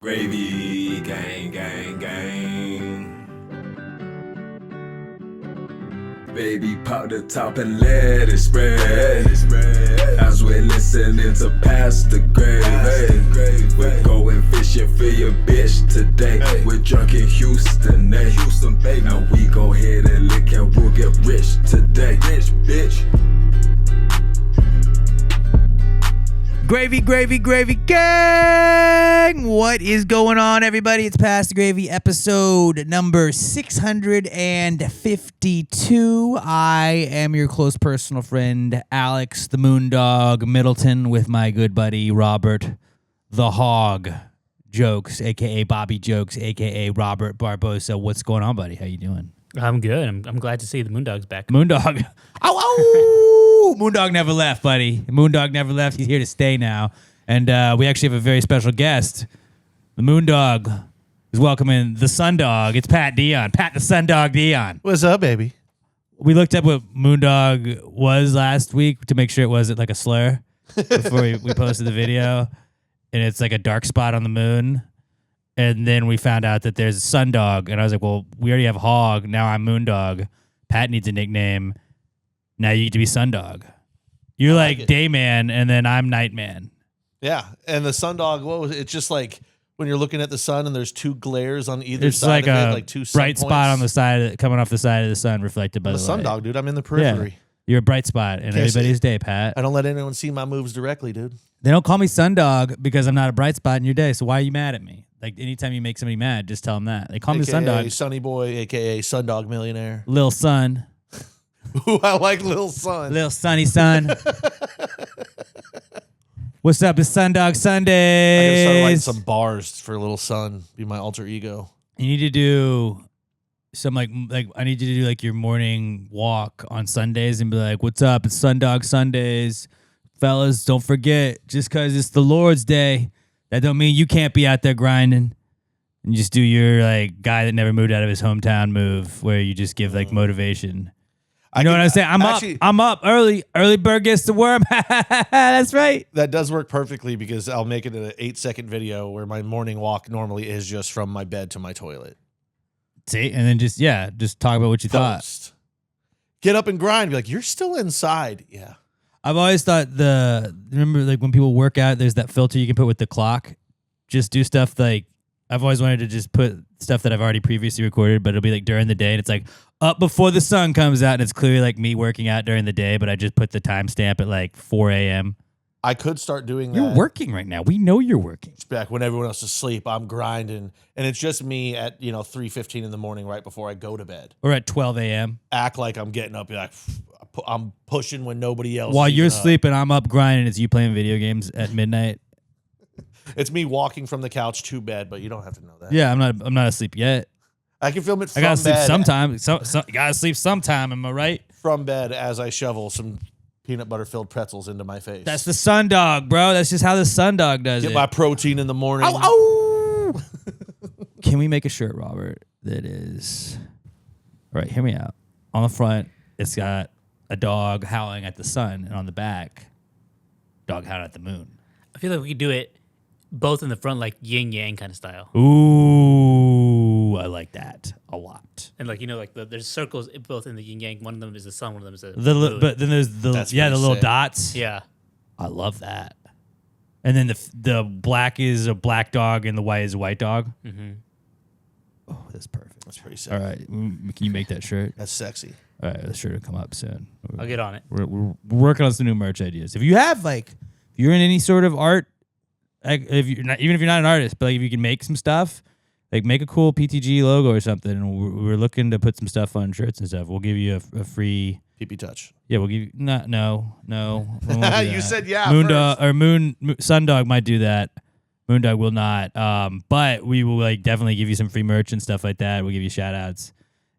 Gravy, gang, gang, gang. Baby, pop the top and let it spread. As we're listening to Pass the Gravy. We're going fishing for your bitch today. We're drunk in Houston, Houston, baby. Now we go ahead and lick and we'll get rich today. Rich, bitch. Gravy, gravy, gravy, gang! What is going on, everybody? It's Pass the Gravy, episode number 652. I am your close personal friend, Alex the Moondog Middleton, with my good buddy, Robert the Hog Jokes, a.k.a. Bobby Jokes, a.k.a. Robert Barbosa. What's going on, buddy? How you doing? I'm good. I'm glad to see the Moondog's back. Moondog. Ow! Moondog never left, buddy. Moondog never left. He's here to stay now. And we actually have a very special guest. The Moondog is welcoming the Sundog. It's Pat Dion. Pat the Sundog Dion. What's up, baby? We looked up what Moondog was last week to make sure it wasn't like a slur before we posted the video. And it's like a dark spot on the moon. And then we found out that there's a Sundog. And I was like, well, we already have Hog. Now I'm Moondog. Pat needs a nickname. Now you get to be Sundog. You're like Dayman, and then I'm Nightman. Yeah, and the sundog, what was it? It's just like when you're looking at the sun and there's two glares on either side of it, like two sun bright spot on the side, coming off the side of the sun, reflected by I'm the a light. sundog, dude. I'm in the periphery. Yeah. You're a bright spot in everybody's day, Pat. I don't let anyone see my moves directly, dude. They don't call me Sundog because I'm not a bright spot in your day, so why are you mad at me? Like, anytime you make somebody mad, just tell them that. They call me Sundog. Sunny Boy, a.k.a. Sundog Millionaire. Lil Sun. Ooh, I like Lil Sun. Lil Sunny Sun. What's up? It's Sundog Sundays. I gotta start writing some bars for Lil Sun. Be my alter ego. You need to do some like I need you to do like your morning walk on Sundays and be like, "What's up? It's Sundog Sundays, fellas. Don't forget, just because it's the Lord's Day, that don't mean you can't be out there grinding." And just do your like guy that never moved out of his hometown move, where you just give like motivation. You know what I'm saying? I'm up early. Early bird gets the worm. That's right. That does work perfectly because I'll make it an 8-second video where my morning walk normally is just from my bed to my toilet. See, and then just talk about what you thought. Get up and grind. Be like, you're still inside. Yeah. I've always thought remember like when people work out, there's that filter you can put with the clock. Just do stuff like, I've always wanted to just put stuff that I've already previously recorded, but it'll be like during the day and it's like up before the sun comes out and it's clearly like me working out during the day, but I just put the timestamp at like 4 a.m. I could start doing that. You're working right now. We know you're working. It's back when everyone else is asleep. I'm grinding, and it's just me at 3:15 in the morning right before I go to bed. Or at 12 a.m. Act like I'm getting up. Be like, I'm pushing when nobody else. While is you're up. sleeping, I'm up grinding. It's you playing video games at midnight. It's me walking from the couch to bed, but you don't have to know that. Yeah, I'm not asleep yet. I can film it from I gotta bed. sleep sometime. So gotta sleep sometime. Am I right? From bed as I shovel some peanut butter filled pretzels into my face. That's the Sundog, bro. That's just how the Sundog does Get it. my protein in the morning. Ow, ow. Can we make a shirt, Robert, that is... All right, hear me out. On the front, it's got a dog howling at the sun, and on the back, dog howling at the moon. I feel like we could do it both in the front, like yin yang kind of style. Ooh, I like that a lot. And like there's circles both in the yin yang. One of them is the sun. One of them is the But moon. then there's the That's the little sick. dots. Yeah. I love that. And then the black is a black dog and the white is a white dog. Mm-hmm. Oh, that's perfect. That's pretty sick. All right, can you make that shirt? That's sexy. All right, the shirt will come up soon. I'll get on it. We're working on some new merch ideas. If you have if you're in any sort of art, like if you're not, even if you're not an artist, but like if you can make some stuff, like make a cool PTG logo or something. And we're looking to put some stuff on shirts and stuff. We'll give you a free. PP touch. Yeah, we'll give you no. We won't do that. You said yeah. Moondog or Sundog might do that. Moondog will not. But we will like definitely give you some free merch and stuff like that. We'll give you shout outs.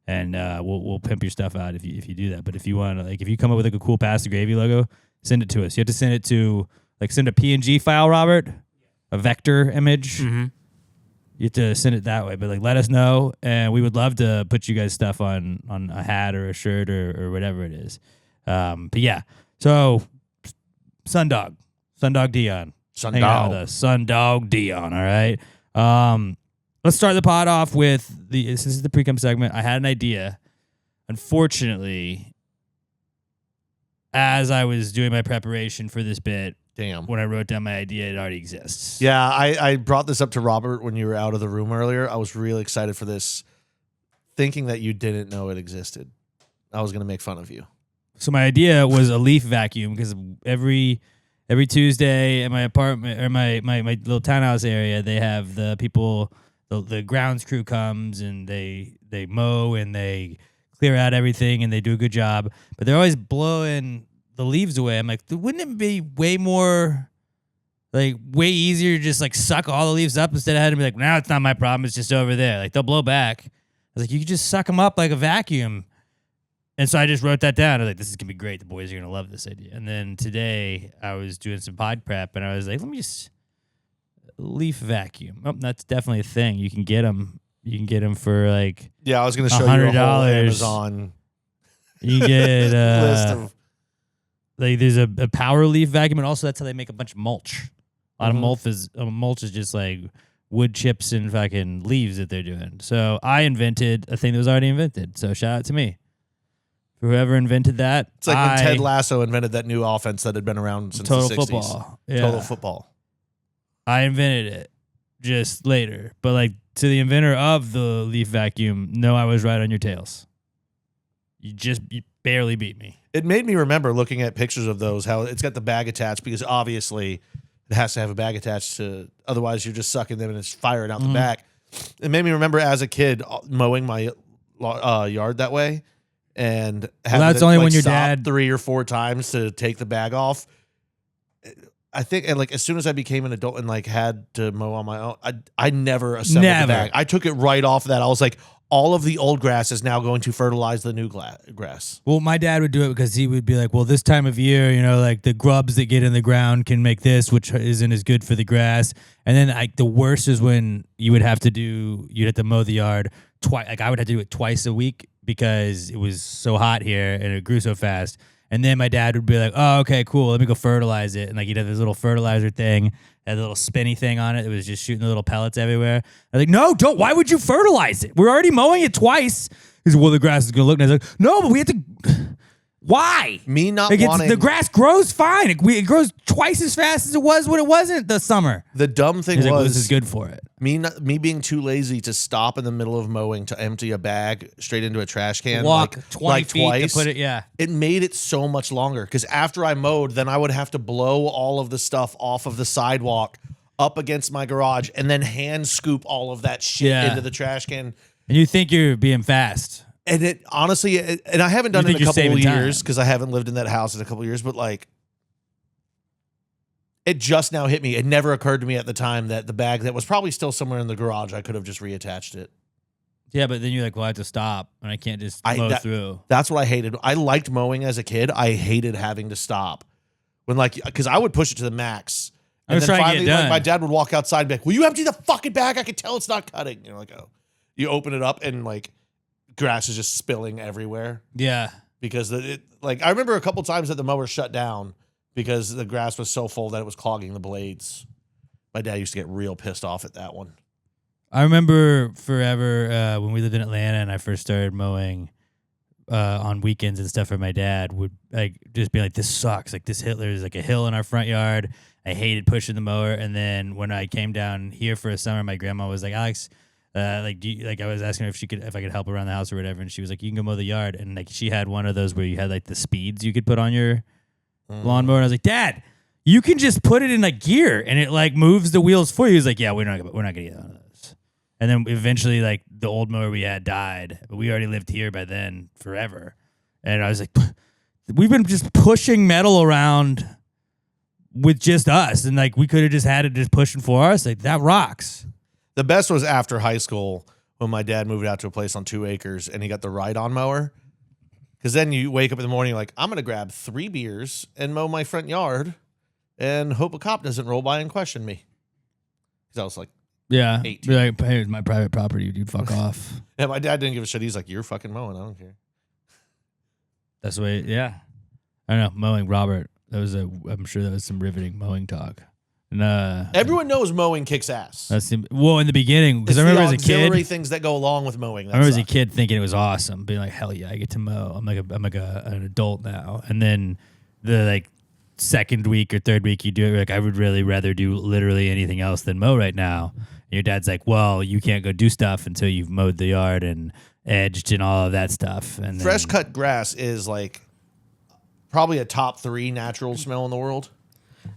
And we'll pimp your stuff out if you do that. But if you want to, like, if you come up with like a cool Pass the Gravy logo, send it to us. You have to send it to send a PNG file, Robert, a vector image. Mm-hmm. You have to send it that way. But like, let us know, and we would love to put you guys stuff on a hat or a shirt or whatever it is. But yeah, so Sundog Dion, hang out with us, Sundog Dion. All right. Let's start the pod off with this is the Precome segment. I had an idea. Unfortunately, as I was doing my preparation for this bit, when I wrote down my idea, it already exists. Yeah, I brought this up to Robert when you were out of the room earlier. I was really excited for this, thinking that you didn't know it existed. I was going to make fun of you. So my idea was a leaf vacuum because every Tuesday at my apartment or my little townhouse area, they have the people, the grounds crew comes and they mow and they clear out everything and they do a good job, but they're always blowing the leaves away. I'm like, wouldn't it be way easier to just like suck all the leaves up instead of having to be like, now it's not my problem, it's just over there. Like they'll blow back. I was like, you could just suck them up like a vacuum. And so I just wrote that down. I was like, this is going to be great. The boys are going to love this idea. And then today I was doing some pod prep and I was like, let me just leaf vacuum. Oh, that's definitely a thing. You can get them. You can get them for like I was going to show you a whole Amazon. You get list of like there's a power leaf vacuum, and also that's how they make a bunch of mulch. A lot of mulch is just like wood chips and fucking leaves that they're doing. So I invented a thing that was already invented. So shout out to me. Whoever invented that. It's like when Ted Lasso invented that new offense that had been around since Total the 60s. Football. Yeah. Total football. I invented it just later. But like to the inventor of the leaf vacuum, no, I was right on your tails. You barely beat me. It made me remember looking at pictures of those, how it's got the bag attached, because obviously it has to have a bag attached to, otherwise you're just sucking them and it's firing out the back. It made me remember as a kid mowing my yard that way and having that's to, only like, when your stop dad 3 or 4 times to take the bag off. I think, and like as soon as I became an adult and like had to mow on my own, I never assembled the bag. I took it right off of that. I was like, all of the old grass is now going to fertilize the new grass. Well, my dad would do it because he would be like, well, this time of year, you know, like the grubs that get in the ground can make this, which isn't as good for the grass. And then like the worst is when you'd have to mow the yard twice. Like I would have to do it twice a week because it was so hot here and it grew so fast. And then my dad would be like, oh, okay, cool. Let me go fertilize it. And like he'd have this little fertilizer thing, had a little spinny thing on it. It was just shooting the little pellets everywhere. I was like, no, don't. Why would you fertilize it? We're already mowing it twice. He said, well, the grass is going to look nice. I was like, no, but we have to. Why? Me not like wanting. The grass grows fine. It grows twice as fast as it was when it wasn't the summer. The dumb thing was, like, well, this is good for it. Me being too lazy to stop in the middle of mowing to empty a bag straight into a trash can. Walk like, 20 feet twice, to put it, yeah. It made it so much longer because after I mowed, then I would have to blow all of the stuff off of the sidewalk up against my garage and then hand scoop all of that shit into the trash can. And you think you're being fast. And it honestly, and I haven't done it in a couple of years because I haven't lived in that house in a couple of years, but like, it just now hit me. It never occurred to me at the time that the bag that was probably still somewhere in the garage, I could have just reattached it. Yeah, but then you're like, well, I have to stop and I can't just mow through. That's what I hated. I liked mowing as a kid. I hated having to stop when because I would push it to the max. And then finally, like, my dad would walk outside and be like, will you empty the fucking bag? I can tell it's not cutting. You're like, oh, you open it up and like, grass is just spilling everywhere. Yeah. Because I remember a couple times that the mower shut down because the grass was so full that it was clogging the blades. My dad used to get real pissed off at that one. I remember forever when we lived in Atlanta and I first started mowing on weekends and stuff for my dad would like just be like, this sucks. Like there's like a hill in our front yard. I hated pushing the mower. And then when I came down here for a summer, my grandma was like, Alex, I was asking her if I could help around the house or whatever, and she was like, you can go mow the yard. And like she had one of those where you had like the speeds you could put on your lawnmower. And I was like, Dad, you can just put it in like gear and it like moves the wheels for you. He's like, yeah, we're not gonna get one of those. And then eventually like the old mower we had died, but we already lived here by then forever. And I was like, we've been just pushing metal around with just us, and like we could have just had it just pushing for us. Like that rocks. The best was after high school when my dad moved out to a place on 2 acres and he got the ride-on mower. Because then you wake up in the morning like, I'm going to grab 3 beers and mow my front yard and hope a cop doesn't roll by and question me. Because I was like, 18. Be like, hey, it's my private property, dude. Fuck off. And my dad didn't give a shit. He's like, you're fucking mowing. I don't care. That's the way, yeah. I don't know. Mowing, Robert. I'm sure that was some riveting mowing talk. And, Everyone knows mowing kicks ass. well, in the beginning, because It's I remember the as a kid, auxiliary things that go along with mowing. I remember as a kid thinking it was awesome, being like, "Hell yeah, I get to mow." I'm like an adult now. And then the like second week or third week you do it, you're like, I would really rather do literally anything else than mow right now. And your dad's like, "Well, you can't go do stuff until you've mowed the yard and edged and all of that stuff." And fresh then, cut grass is like probably a top 3 natural smell in the world.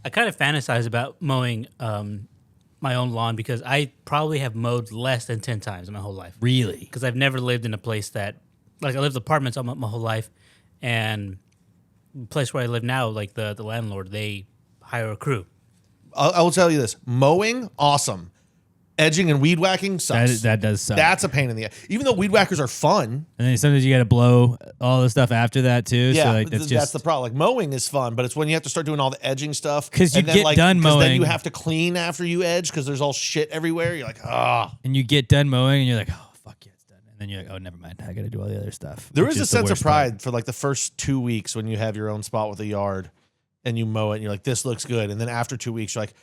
I kind of fantasize about mowing my own lawn because I probably have mowed less than 10 times in my whole life. really, Because I've never lived in a place that, like, I lived in apartments all my whole life, and the place where I live now, like the landlord, they hire a crew. I will tell you this: mowing, awesome. Edging and weed whacking sucks. that does suck. That's a pain in the ass. Even though weed whackers are fun. And then sometimes you got to blow all the stuff after that too. Yeah, so like that's the problem. Like mowing is fun, but it's when you have to start doing all the edging stuff. 'Cause you and then, get done 'cause then mowing. you have to clean after you edge because there's all shit everywhere. You're like, ah. and you get done mowing and you're like, oh fuck yeah, it's done. And then you're like, oh never mind, I got to do all the other stuff. There which is a the sense of worst part. pride for like the first 2 weeks when you have your own spot with a yard and you mow it and you're like, this looks good. And then after 2 weeks, you're like,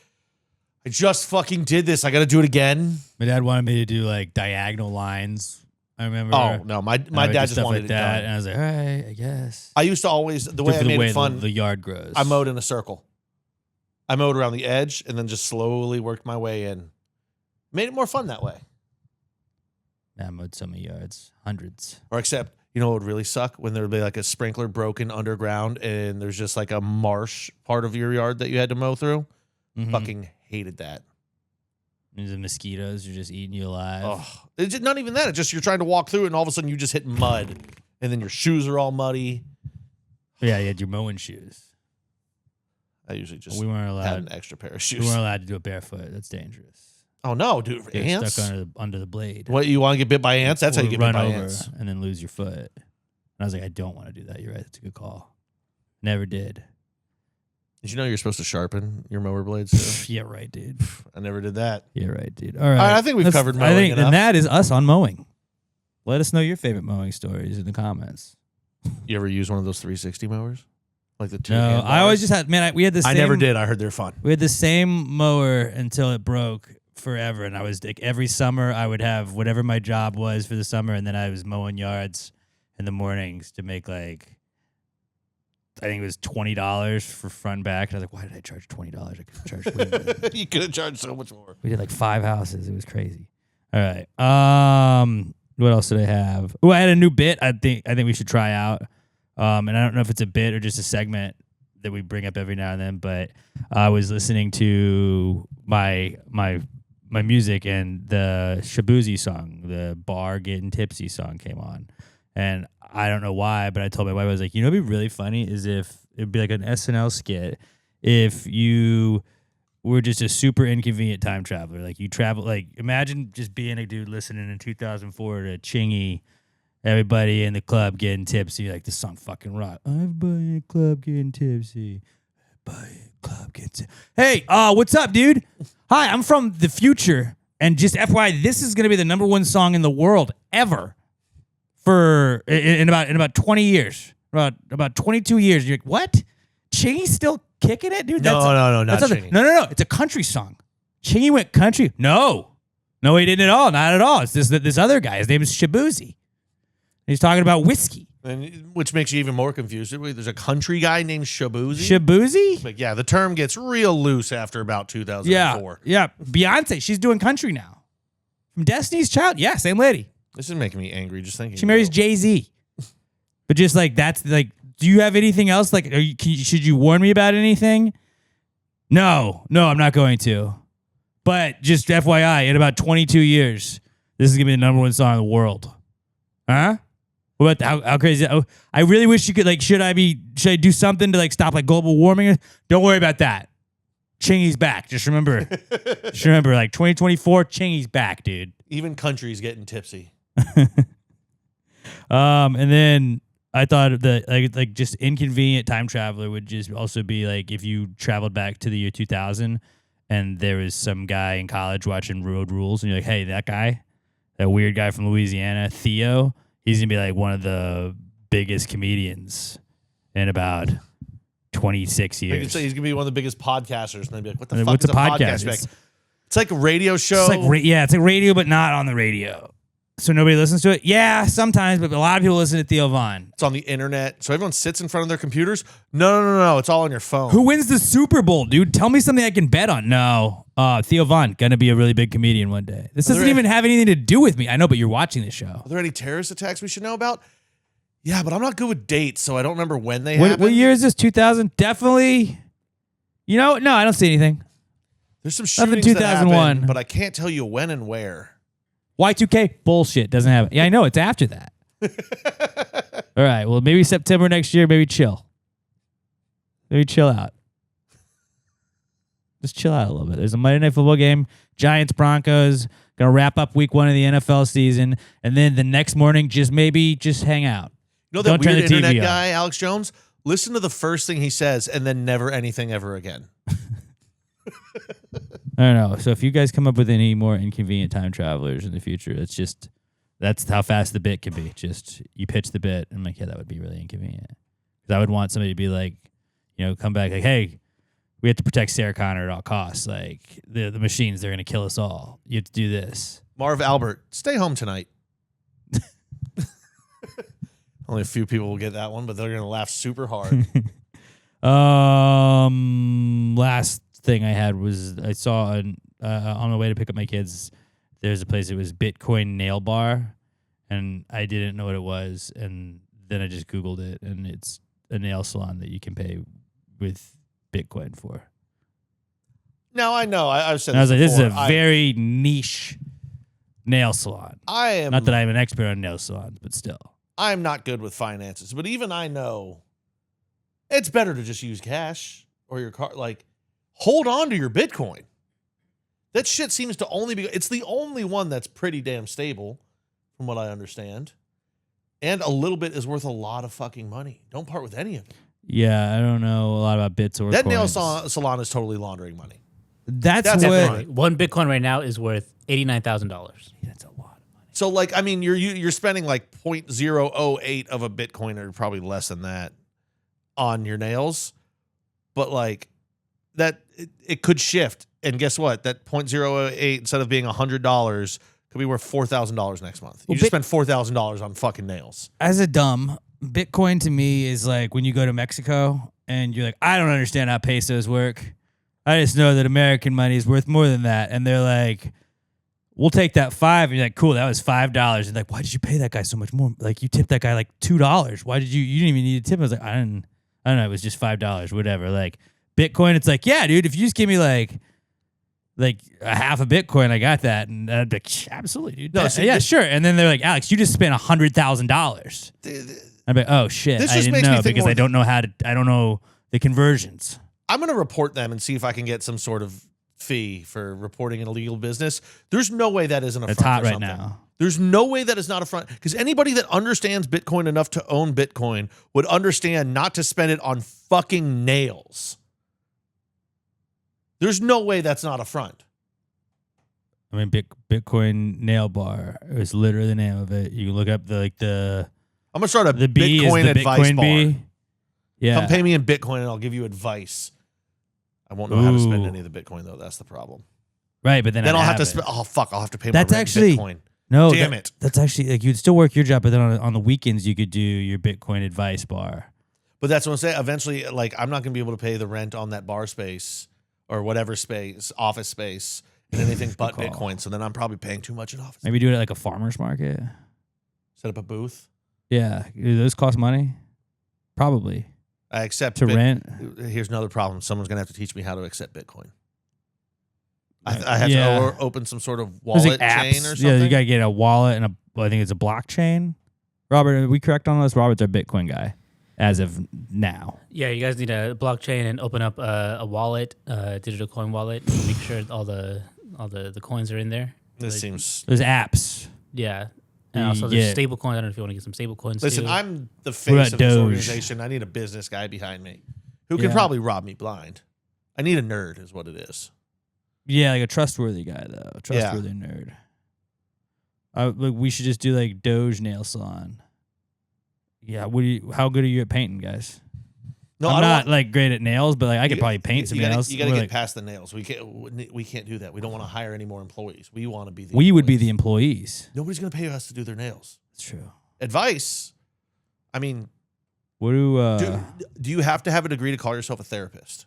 I just fucking did this. I got to do it again. My dad wanted me to do like diagonal lines. I remember. Oh, no. My I would dad do just stuff wanted like it that, done. and I was like, all right, I guess. I used to always, the way I For made it fun, the yard grows. I mowed in a circle. I mowed around the edge and then just slowly worked my way in. Made it more fun that way. I mowed so many yards, hundreds. Or except, you know what would really suck? When there would be like a sprinkler broken underground and there's just like a marsh part of your yard that you had to mow through. Mhm. Fucking hated that. And the mosquitoes are just eating you alive. Oh, it's not even that. It's just you're trying to walk through it and all of a sudden you just hit mud and then your shoes are all muddy. Yeah, you had your mowing shoes. I usually just We weren't had allowed. an extra pair of We shoes. weren't allowed to do it barefoot. That's dangerous. Oh no, dude. Get Ants? stuck under the blade. What, you want to get bit by ants? That's how Or you get bit run by over ants. and then lose your foot. And I was like, I don't want to do that. You're right. That's a good call. Never did. Did you know you're supposed to sharpen your mower blades too? Yeah, right, dude. I never did that. Yeah, right, dude. All right. I think we've covered mowing enough. And that is us on mowing. Let us know your favorite mowing stories in the comments. You ever use one of those 360 mowers? Like the two No, hand I always mowers? just had, man, we had this. I never did. I heard they're fun. We had the same mower until it broke forever. And I was like, every summer I would have whatever my job was for the summer. And then I was mowing yards in the mornings to make like, I think it was $20 for front and back. And I was like, why did I charge $20? I could have charged way more. You could have charged so much more. We did like 5 houses. It was crazy. All right. What else did I have? Oh, I had a new bit. I think we should try out. And I don't know if it's a bit or just a segment that we bring up every now and then. But I was listening to my music, and the Shabuzi song, the Bar Getting Tipsy song, came on, and I don't know why, but I told my wife, I was like, you know, what'd be really funny is if it'd be like an SNL skit if you were just a super inconvenient time traveler. Like you travel, like imagine just being a dude listening in 2004 to Chingy, everybody in the club getting tipsy. Like this song fucking rock. Everybody in the club getting tipsy. Everybody in the club getting tipsy. Hey, what's up, dude? Hi, I'm from the future, and just FYI, this is gonna be the #1 song in the world ever. For in about 20 years, about 22 years. You're like, what? Chingy's still kicking it, dude? No, not that's Chingy. No. It's a country song. Chingy went country. No, he didn't at all. Not at all. It's this other guy. His name is Shabuzi. He's talking about whiskey. And which makes you even more confused. Wait, there's a country guy named Shabuzi? Shabuzi? But yeah, the term gets real loose after about 2004. Yeah. Beyonce, she's doing country now. From Destiny's Child. Yeah, same lady. This is making me angry just thinking. She marries Jay-Z. But just like, that's like, do you have anything else? Like, should you warn me about anything? No, I'm not going to. But just FYI, in about 22 years, this is going to be the #1 song in the world. Huh? What about how crazy? Oh, I really wish you could, like, should I do something to like stop like global warming? Don't worry about that. Chingy's back. Just remember, like 2024, Chingy's back, dude. Even country's getting tipsy. And then I thought that like just inconvenient time traveler would just also be like if you traveled back to the year 2000 and there was some guy in college watching Road Rules and you're like, hey, that weird guy from Louisiana, Theo, he's gonna be like one of the biggest comedians in about 26 They could years. say he's gonna be one of the biggest podcasters, and they'd be like, "What the fuck What's is a a podcast? podcast?" It's like a radio show. It's like it's like radio, but not on the radio. So nobody listens to it. Yeah, sometimes, but a lot of people listen to Theo Von. It's on the internet, so everyone sits in front of their computers. No. It's all on your phone. Who wins the Super Bowl, dude? Tell me something I can bet on. No, Theo Von gonna be a really big comedian one day. This doesn't even have anything to do with me. I know, but you're watching the show. Are there any terrorist attacks we should know about? Yeah, but I'm not good with dates, so I don't remember when they happened. What year is this? 2000? Definitely. You know, no, I don't see anything. There's some Nothing shootings that 2001. happened, but I can't tell you when and where. Y2K bullshit doesn't have it. Yeah, I know it's after that. All right, well maybe September next year. Maybe chill. Maybe chill out. Just chill out a little bit. There's a Monday Night Football game. Giants Broncos gonna wrap up Week 1 of the NFL season, and then the next morning just hang out. You know that Don't turn weird the TV internet on. guy, Alex Jones? Listen to the first thing he says and then never anything ever again. I don't know. So if you guys come up with any more inconvenient time travelers in the future, that's how fast the bit can be. Just you pitch the bit and I'm like, yeah, that would be really inconvenient. Because I would want somebody to be like, come back like, hey, we have to protect Sarah Connor at all costs. Like the machines, they're gonna kill us all. You have to do this. Marv Albert, stay home tonight. Only a few people will get that one, but they're going to laugh super hard. Last thing I had was I saw on the way to pick up my kids. There's a place. It was Bitcoin Nail Bar, and I didn't know what it was, and then I just Googled it, and it's a nail salon that you can pay with Bitcoin for. Now I know. I've said And I was like, this is a before. very niche nail salon. I am Not that I'm an expert on nail salons, but still. I'm not good with finances, but even I know it's better to just use cash or your card. Like, hold on to your Bitcoin. That shit seems to only be, it's the only one that's pretty damn stable, from what I understand. And a little bit is worth a lot of fucking money. Don't part with any of it. Yeah, I don't know a lot about bits or That nail coins. salon is totally laundering money. That's That's what. definitely- One Bitcoin right now is worth $89,000. That's a lot of money. So, like, I mean, you're spending like 0.008 of a Bitcoin, or probably less than that, on your nails. But like that, it could shift. And guess what? That 0.008, instead of being $100, could be worth $4,000 next month. You Well, just spent $4,000 on fucking nails. As a dumb, Bitcoin to me is like when you go to Mexico and you're like, I don't understand how pesos work. I just know that American money is worth more than that. And they're like, we'll take that $5. And you're like, cool, that was $5. And like, why did you pay that guy so much more? Like, you tipped that guy like $2. Why did you didn't even need to tip him? I was like, I don't know, it was just $5, whatever. Like Bitcoin, it's like, yeah, dude, if you just give me like a half a Bitcoin, I got that. And I'd be like, absolutely, dude. No, That- see, yeah, this- sure. And then they're like, Alex, you just spent $100,000. I'd be like, oh shit, This I just didn't makes me know think because more- I don't know I don't know the conversions. I'm going to report them and see if I can get some sort of fee for reporting an illegal business. There's no way that isn't a It's front hot or right something. now. There's no way that is not a front, because anybody that understands Bitcoin enough to own Bitcoin would understand not to spend it on fucking nails. There's no way that's not a front. I mean, Bitcoin nail bar is literally the name of it. You can look up the I'm going to start a the B Bitcoin is the advice Bitcoin bar. B. Yeah, Come pay me in Bitcoin and I'll give you advice. I won't know how to spend Ooh. any of the Bitcoin, though. That's the problem. right. But then Then I'd I'll have to it. spend. Oh, fuck. I'll have to pay That's my rent in actually- Bitcoin. No, Damn it. That's actually like you'd still work your job, but then on the weekends you could do your Bitcoin advice bar. But that's what I'm saying. Eventually, like, I'm not going to be able to pay the rent on that bar space or whatever space, office space, and anything but Good call. Bitcoin. So then I'm probably paying too much in office. Maybe do it at like a farmer's market. Set up a booth. Yeah, do those cost money? Probably I accept to rent. Here's another problem. Someone's going to have to teach me how to accept Bitcoin. I have Yeah. to open some sort of There's, wallet like, chain apps. or something. Yeah, you gotta get a wallet and I think it's a blockchain. Robert, are we correct on this? Robert's our Bitcoin guy as of now. Yeah, you guys need a blockchain and open up a wallet, digital coin wallet, and make sure all the coins are in there. This Like, seems. There's apps. Yeah, and also there's Yeah. stable coins. I don't know if you want to get some stable coins. Listen, too. I'm the about face of this Doge? organization. I need a business guy behind me who can Yeah. probably rob me blind. I need a nerd, is what it is. Yeah, like a trustworthy guy though. A trustworthy nerd. Like we should just do like Doge nail salon. Yeah, how good are you at painting, guys? No, I'm I don't not want- like great at nails, but like I could probably paint some nails. You got to We're get like- past the nails. We can't do that. We don't want to hire any more employees. We want to be the. we would be the employees. employees. Nobody's going to pay us to do their nails. That's true. Advice. I mean, What do do you have to have a degree to call yourself a therapist?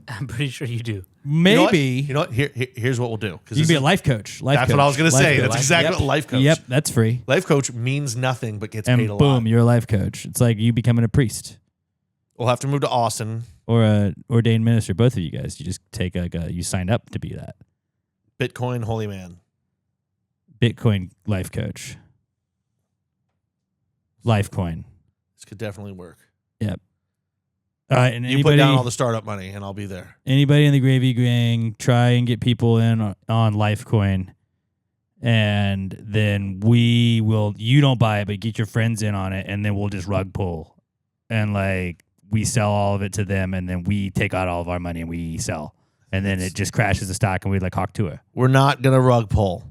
I'm pretty sure you do. maybe You know what? Here's what we'll do. you can be a life coach. That's what I was going to say. Life That's coach. exactly Yep. what life coach. Yep, that's free. Life coach means nothing but gets And paid a boom, lot. you're a life coach. It's like you becoming a priest We'll have to move to Austin. or a ordained minister. Both of you guys, you just take you signed up to be that Bitcoin holy man. Bitcoin life coach. Lifecoin. This could definitely work. Yep. And You put down all the startup money, and I'll be there. anybody in the Gravy Gang, try and get people in on Lifecoin, and then you don't buy it, but get your friends in on it, and then we'll just rug pull, and like we sell all of it to them, and then we take out all of our money and we sell, and then it just crashes the stock, and we like hawk to it. We're not gonna rug pull.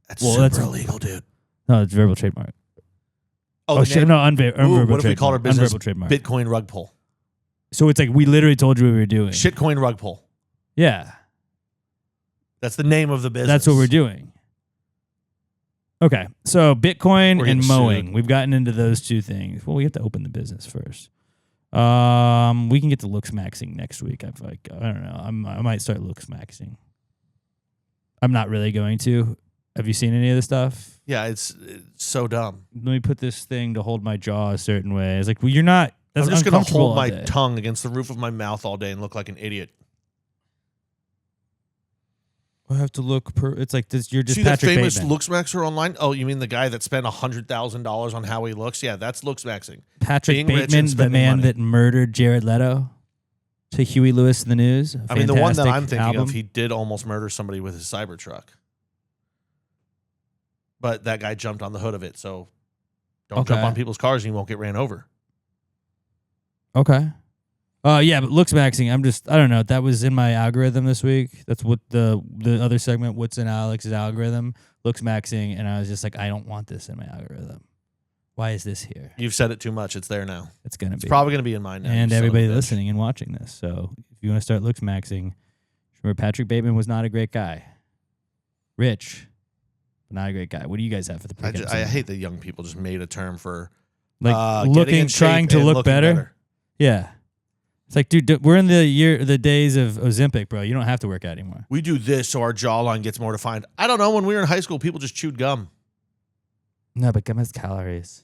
That's Well, super that's- illegal, dude. No, it's verbal trademark. Oh, Oh the shit! name- No, Ooh, unverbal what if we called our trademark. business Unverbal trademark. Bitcoin rug pull? So it's like we literally told you what we were doing. Shitcoin rug pull. Yeah. That's the name of the business. That's what we're doing. Okay, so Bitcoin We're and getting mowing. sued. We've gotten into those two things. Well, we have to open the business first. We can get to looks maxing next week. I don't know. I might start looks maxing. I'm not really going to. Have you seen any of this stuff? Yeah, it's so dumb. Let me put this thing to hold my jaw a certain way. It's like, well, you're not. That's I'm just gonna uncomfortable hold my all day. tongue against the roof of my mouth all day and look like an idiot. I have to look. It's like this. You're just See Patrick that famous Bateman. looks maxer online? Oh, you mean the guy that spent $100,000 on how he looks? Yeah, that's looks maxing. Patrick being rich and Bateman, the spending man money. that murdered Jared Leto. To Huey Lewis in the News. I mean, the one that Fantastic I'm thinking album. of, he did almost murder somebody with his Cybertruck. But that guy jumped on the hood of it, so don't jump Okay. on people's cars and you won't get ran over. Okay. Yeah, but looks maxing. I don't know. That was in my algorithm this week. That's what the other segment, what's in Alex's algorithm, looks maxing. And I was just like, I don't want this in my algorithm. Why is this here? You've said it too much. It's there now. It's going to It's be. probably going to be in mine now. And you son of a everybody bitch. listening and watching this. So if you want to start looks maxing, remember Patrick Bateman was not a great guy. Rich, but not a great guy. What do you guys have for the I pregame? hate that young people just made a term for like getting looking, in shape trying to and look looking better. Yeah. It's like, dude, we're in the days of Ozempic, bro. You don't have to work out anymore. We do this so our jawline gets more defined. I don't know. When we were in high school, people just chewed gum. No, but gum has calories.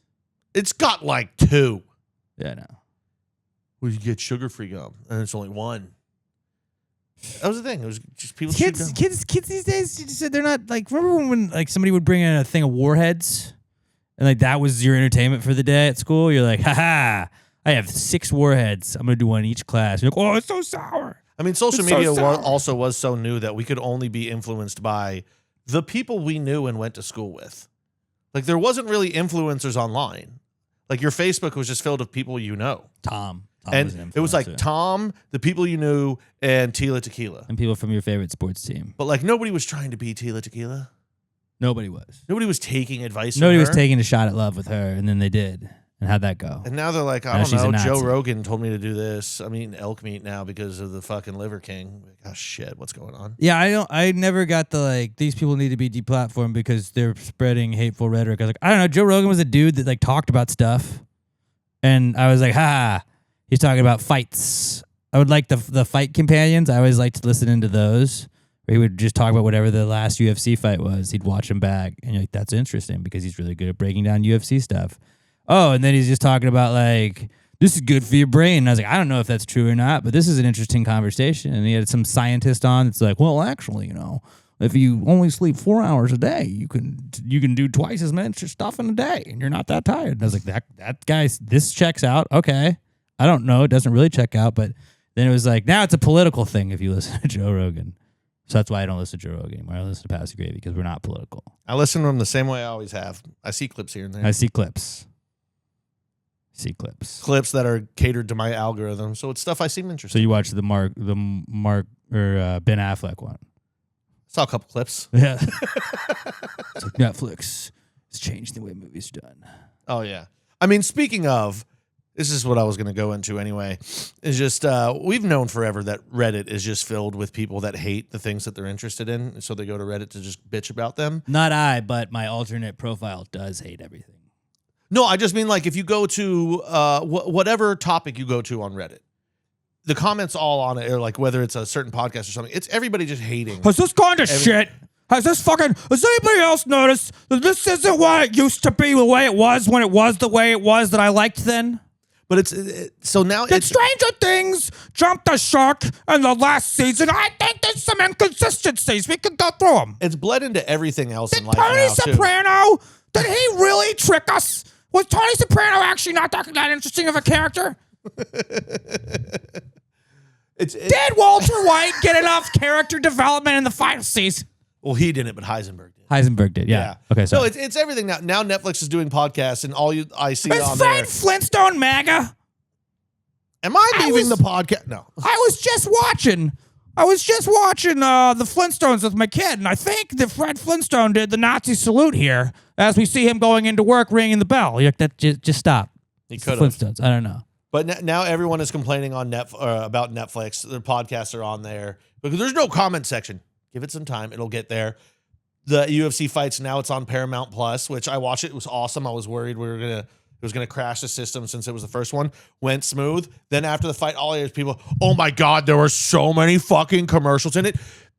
It's got like 2. Yeah, no. Well, you get sugar-free gum, and it's only 1. That was the thing. It was just people chewed gum. Kids these days, you just said they're not like. Remember when like somebody would bring in a thing of Warheads, and like that was your entertainment for the day at school? You're like, haha, I have 6 Warheads. I'm gonna do one in each class. You're like, oh, it's so sour. I mean, social It's so media sour. also was so new that we could only be influenced by the people we knew and went to school with. Like, there wasn't really influencers online. Like, your Facebook was just filled with people you know. Tom And was an it was like influencer. Tom, the people you knew, and Tila Tequila. And people from your favorite sports team. But, like, nobody was trying to be Tila Tequila. Nobody was. Nobody was taking advice Nobody from was her. taking a shot at love with her, and then they did. And how'd that go? And now they're like, I Now don't she's a know, Joe Nazi. Rogan told me to do this. I'm eating elk meat now because of the fucking Liver King. Like, oh, shit, what's going on? Yeah, I never got the like these people need to be deplatformed because they're spreading hateful rhetoric. I was like, I don't know, Joe Rogan was a dude that like talked about stuff. And I was like, ha, he's talking about fights. I would like the fight companions. I always liked to listen into those. Where he would just talk about whatever the last UFC fight was. He'd watch him back. And you're like, that's interesting because he's really good at breaking down UFC stuff. Oh, and then he's just talking about like, this is good for your brain. And I was like, I don't know if that's true or not, but this is an interesting conversation. And he had some scientist on that's like, well, actually, you know, if you only sleep 4 hours a day, you can do twice as much stuff in a day, and you're not that tired. And I was like, that guy's this checks out. Okay, I don't know, it doesn't really check out, but then it was like now it's a political thing if you listen to Joe Rogan. So that's why I don't listen to Joe Rogan anymore. I listen to Passive Gravy because we're not political. I listen to them the same way I always have. I see clips here and there. I see clips. Clips that are catered to my algorithm. So it's stuff I seem interested So you watch the Mark or Ben Affleck one. Saw a couple clips. Yeah. It's like Netflix has changed the way movies are done. Oh, yeah. I mean, speaking of, this is what I was going to go into anyway. Is just we've known forever that Reddit is just filled with people that hate the things that they're interested in, so they go to Reddit to just bitch about them. Not I, but my alternate profile does hate everything. No, I just mean like if you go to whatever topic you go to on Reddit, the comments all on it are like whether it's a certain podcast or something. It's everybody just hating. Has this gone to shit? Has anybody else noticed that this isn't what it used to be the way it was when it was the way it was that I liked then? But so now Did Stranger Things jump the shark in the last season? I think there's some inconsistencies. We can go through them. It's bled into everything else in life Tony now, too. Soprano, did he really trick us? Was Tony Soprano actually not that interesting of a character? Did Walter White get enough character development in the final season? Well, he didn't, but Heisenberg did. Heisenberg did, yeah. Okay, so no, it's everything now. Now Netflix is doing podcasts, and I see is on Fred there. Flintstone MAGA? Am I leaving the podcast? No. I was just watching the Flintstones with my kid, and I think that Fred Flintstone did the Nazi salute here as we see him going into work ringing the bell. You're like, just stop. He It's the could have. Flintstones. I don't know. But now everyone is complaining on about Netflix. Their podcasts are on there because there's no comment section. Give it some time; it'll get there. The UFC fights now it's on Paramount Plus, which I watched. It was awesome. I was worried it was gonna crash the system since it was the first one. Went smooth. Then after the fight, all these people, oh my god, there were so many fucking commercials in it.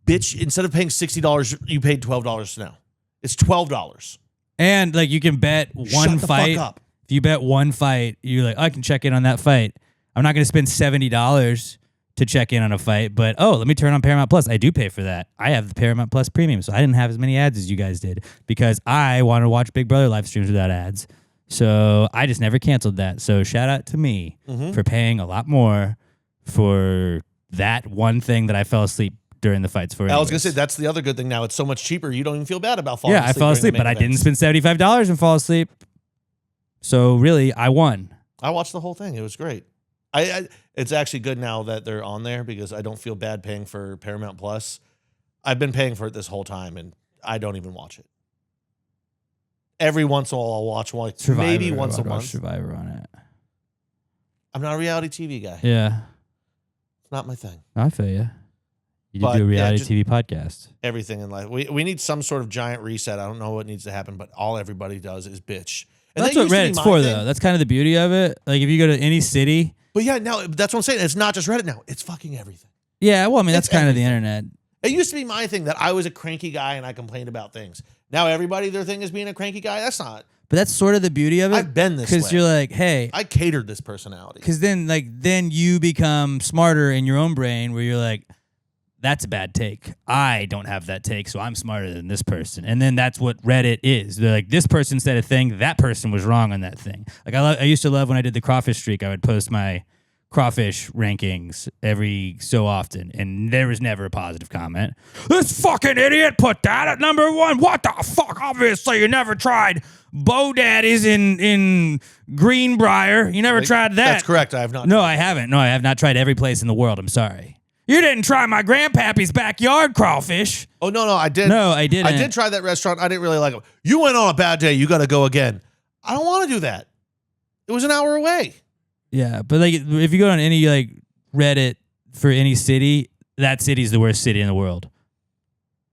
Bitch, instead of paying $60, you paid $12 now. It's $12. And like you can bet one Shut the fight. fuck up. If you bet one fight, you're like, I can check in on that fight. I'm not going to spend $70 to check in on a fight, but let me turn on Paramount Plus. I do pay for that. I have the Paramount Plus Premium, so I didn't have as many ads as you guys did because I want to watch Big Brother live streams without ads. So I just never canceled that. So shout out to me for paying a lot more for that one thing that I fell asleep during the fights for. I was going to say, that's the other good thing now. It's so much cheaper. You don't even feel bad about falling asleep. Yeah, I fell asleep, but I didn't spend $75 and fall asleep. So really, I won. I watched the whole thing. It was great. It's actually good now that they're on there because I don't feel bad paying for Paramount Plus. I've been paying for it this whole time, and I don't even watch it. Every once in a while, I'll watch one, Survivor, maybe once a I'd watch month. Survivor on it. I'm not a reality TV guy. Yeah, It's not my thing. I feel you. You But, do a yeah, reality just- TV podcast. Everything in life. We need some sort of giant reset. I don't know what needs to happen, but all everybody does is bitch. And That's that what used to be Reddit's my for, thing. though. That's kind of the beauty of it. Like, if you go to any city. But yeah, now that's what I'm saying. It's not just Reddit now. It's fucking everything. Yeah, well, I mean, that's It's kind of the everything. internet. It used to be my thing that I was a cranky guy and I complained about things. Now everybody, their thing is being a cranky guy. That's not. But that's sort of the beauty of it. I've been this because way. you're like, hey, I catered this personality. because then you become smarter in your own brain, where you're like, that's a bad take. I don't have that take, so I'm smarter than this person. And then that's what Reddit is. They're like, this person said a thing, that person was wrong on that thing. Like I used to love when I did the crawfish streak. I would post my crawfish rankings every so often, and there was never a positive comment. This fucking idiot put that at number 1. What the fuck? Obviously, you never tried Bo Daddies in Greenbrier. You never tried that. That's correct. I have not. No, I haven't. No, I have not tried every place in the world. I'm sorry. You didn't try my grandpappy's backyard crawfish. Oh, no, I did. No, I didn't. I did try that restaurant. I didn't really like it. You went on a bad day. You got to go again. I don't want to do that. It was an hour away. Yeah, but like if you go on any like Reddit for any city, that city's the worst city in the world.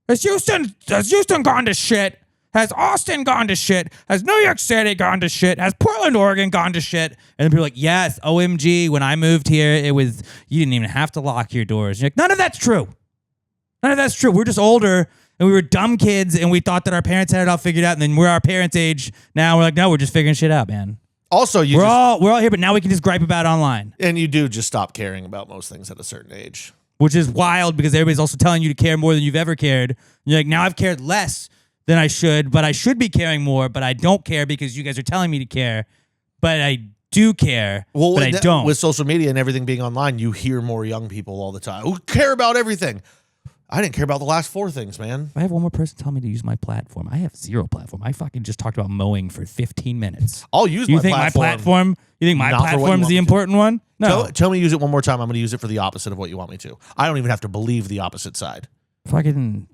Has Houston gone to shit? Has Austin gone to shit? Has New York City gone to shit? Has Portland, Oregon gone to shit? And then people are like, yes, OMG, when I moved here, you didn't even have to lock your doors. And you're like, none of that's true. None of that's true. We're just older and we were dumb kids and we thought that our parents had it all figured out. And then we're our parents' age. Now we're like, no, we're just figuring shit out, man. Also, We're all here, but now we can just gripe about it online. And you do just stop caring about most things at a certain age. Which is wild because everybody's also telling you to care more than you've ever cared. And you're like, now I've cared less than I should, but I should be caring more, but I don't care because you guys are telling me to care, but I do care, but I don't. With social media and everything being online, you hear more young people all the time who care about everything. I didn't care about the last 4 things, man. I have one more person tell me to use my platform. I have 0 platform. I fucking just talked about mowing for 15 minutes. I'll use You my think platform. my platform? You think my Not for what you platform is want the me to. important one? No. Tell me to use it one more time. I'm going to use it for the opposite of what you want me to. I don't even have to believe the opposite side. Fucking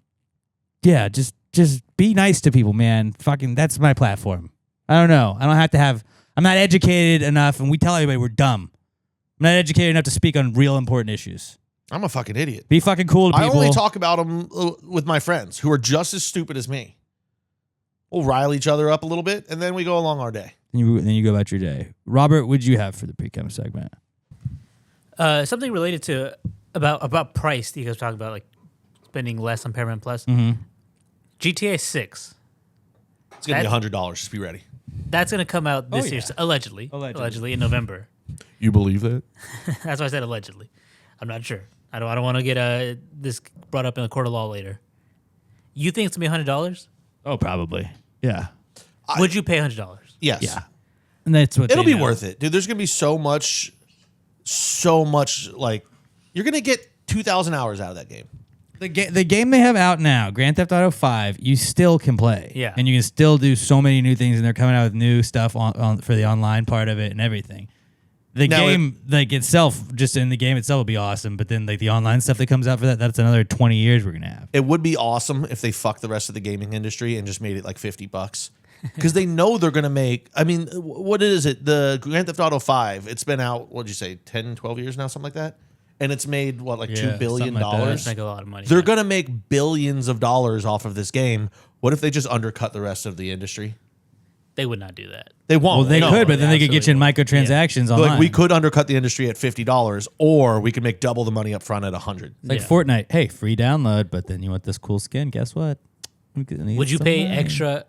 yeah, just be nice to people, man. Fucking that's my platform. I don't know. I don't have to have I'm not educated enough, and we tell everybody we're dumb. I'm not educated enough to speak on real important issues. I'm a fucking idiot. Be fucking cool to I people. only talk about them with my friends who are just as stupid as me. We'll rile each other up a little bit, and then we go along our day. Then you go about your day. Robert, what'd you have for the Precome segment? Something related to about price. You guys talk about like spending less on Paramount Plus. GTA 6. It's gonna be $100. Just be ready. That's gonna come out this year, yeah. allegedly in November. You believe that? That's why I said allegedly. I'm not sure. I don't want to get this brought up in a court of law later. You think it's gonna be $100? Oh, probably. Yeah. Would you pay $100? Yes. Yeah. And that's what It'll they be know. worth it, dude. There's gonna be so much. Like you're gonna get 2,000 hours out of that game. The game they have out now, Grand Theft Auto 5, you still can play. Yeah. And you can still do so many new things, and they're coming out with new stuff on for the online part of it and everything. The Now game, itself, just in the game itself will be awesome, but then like the online stuff that comes out for that's another 20 years we're going to have. It would be awesome if they fucked the rest of the gaming industry and just made it like $50. Because they know they're going to make, I mean, what is it? The Grand Theft Auto 5, it's been out, what'd you say, 10, 12 years now, something like that? And it's made, what, like $2 billion? something like that. That's like a lot of money. They're going to make billions of dollars off of this game. What if they just undercut the rest of the industry? They would not do that. They won't. Well, they No. could, but then they could get you in absolutely microtransactions online. Like we could undercut the industry at $50, or we could make double the money up front at $100. It's like Yeah. Fortnite. Hey, free download, but then you want this cool skin. Guess what? Would you pay extra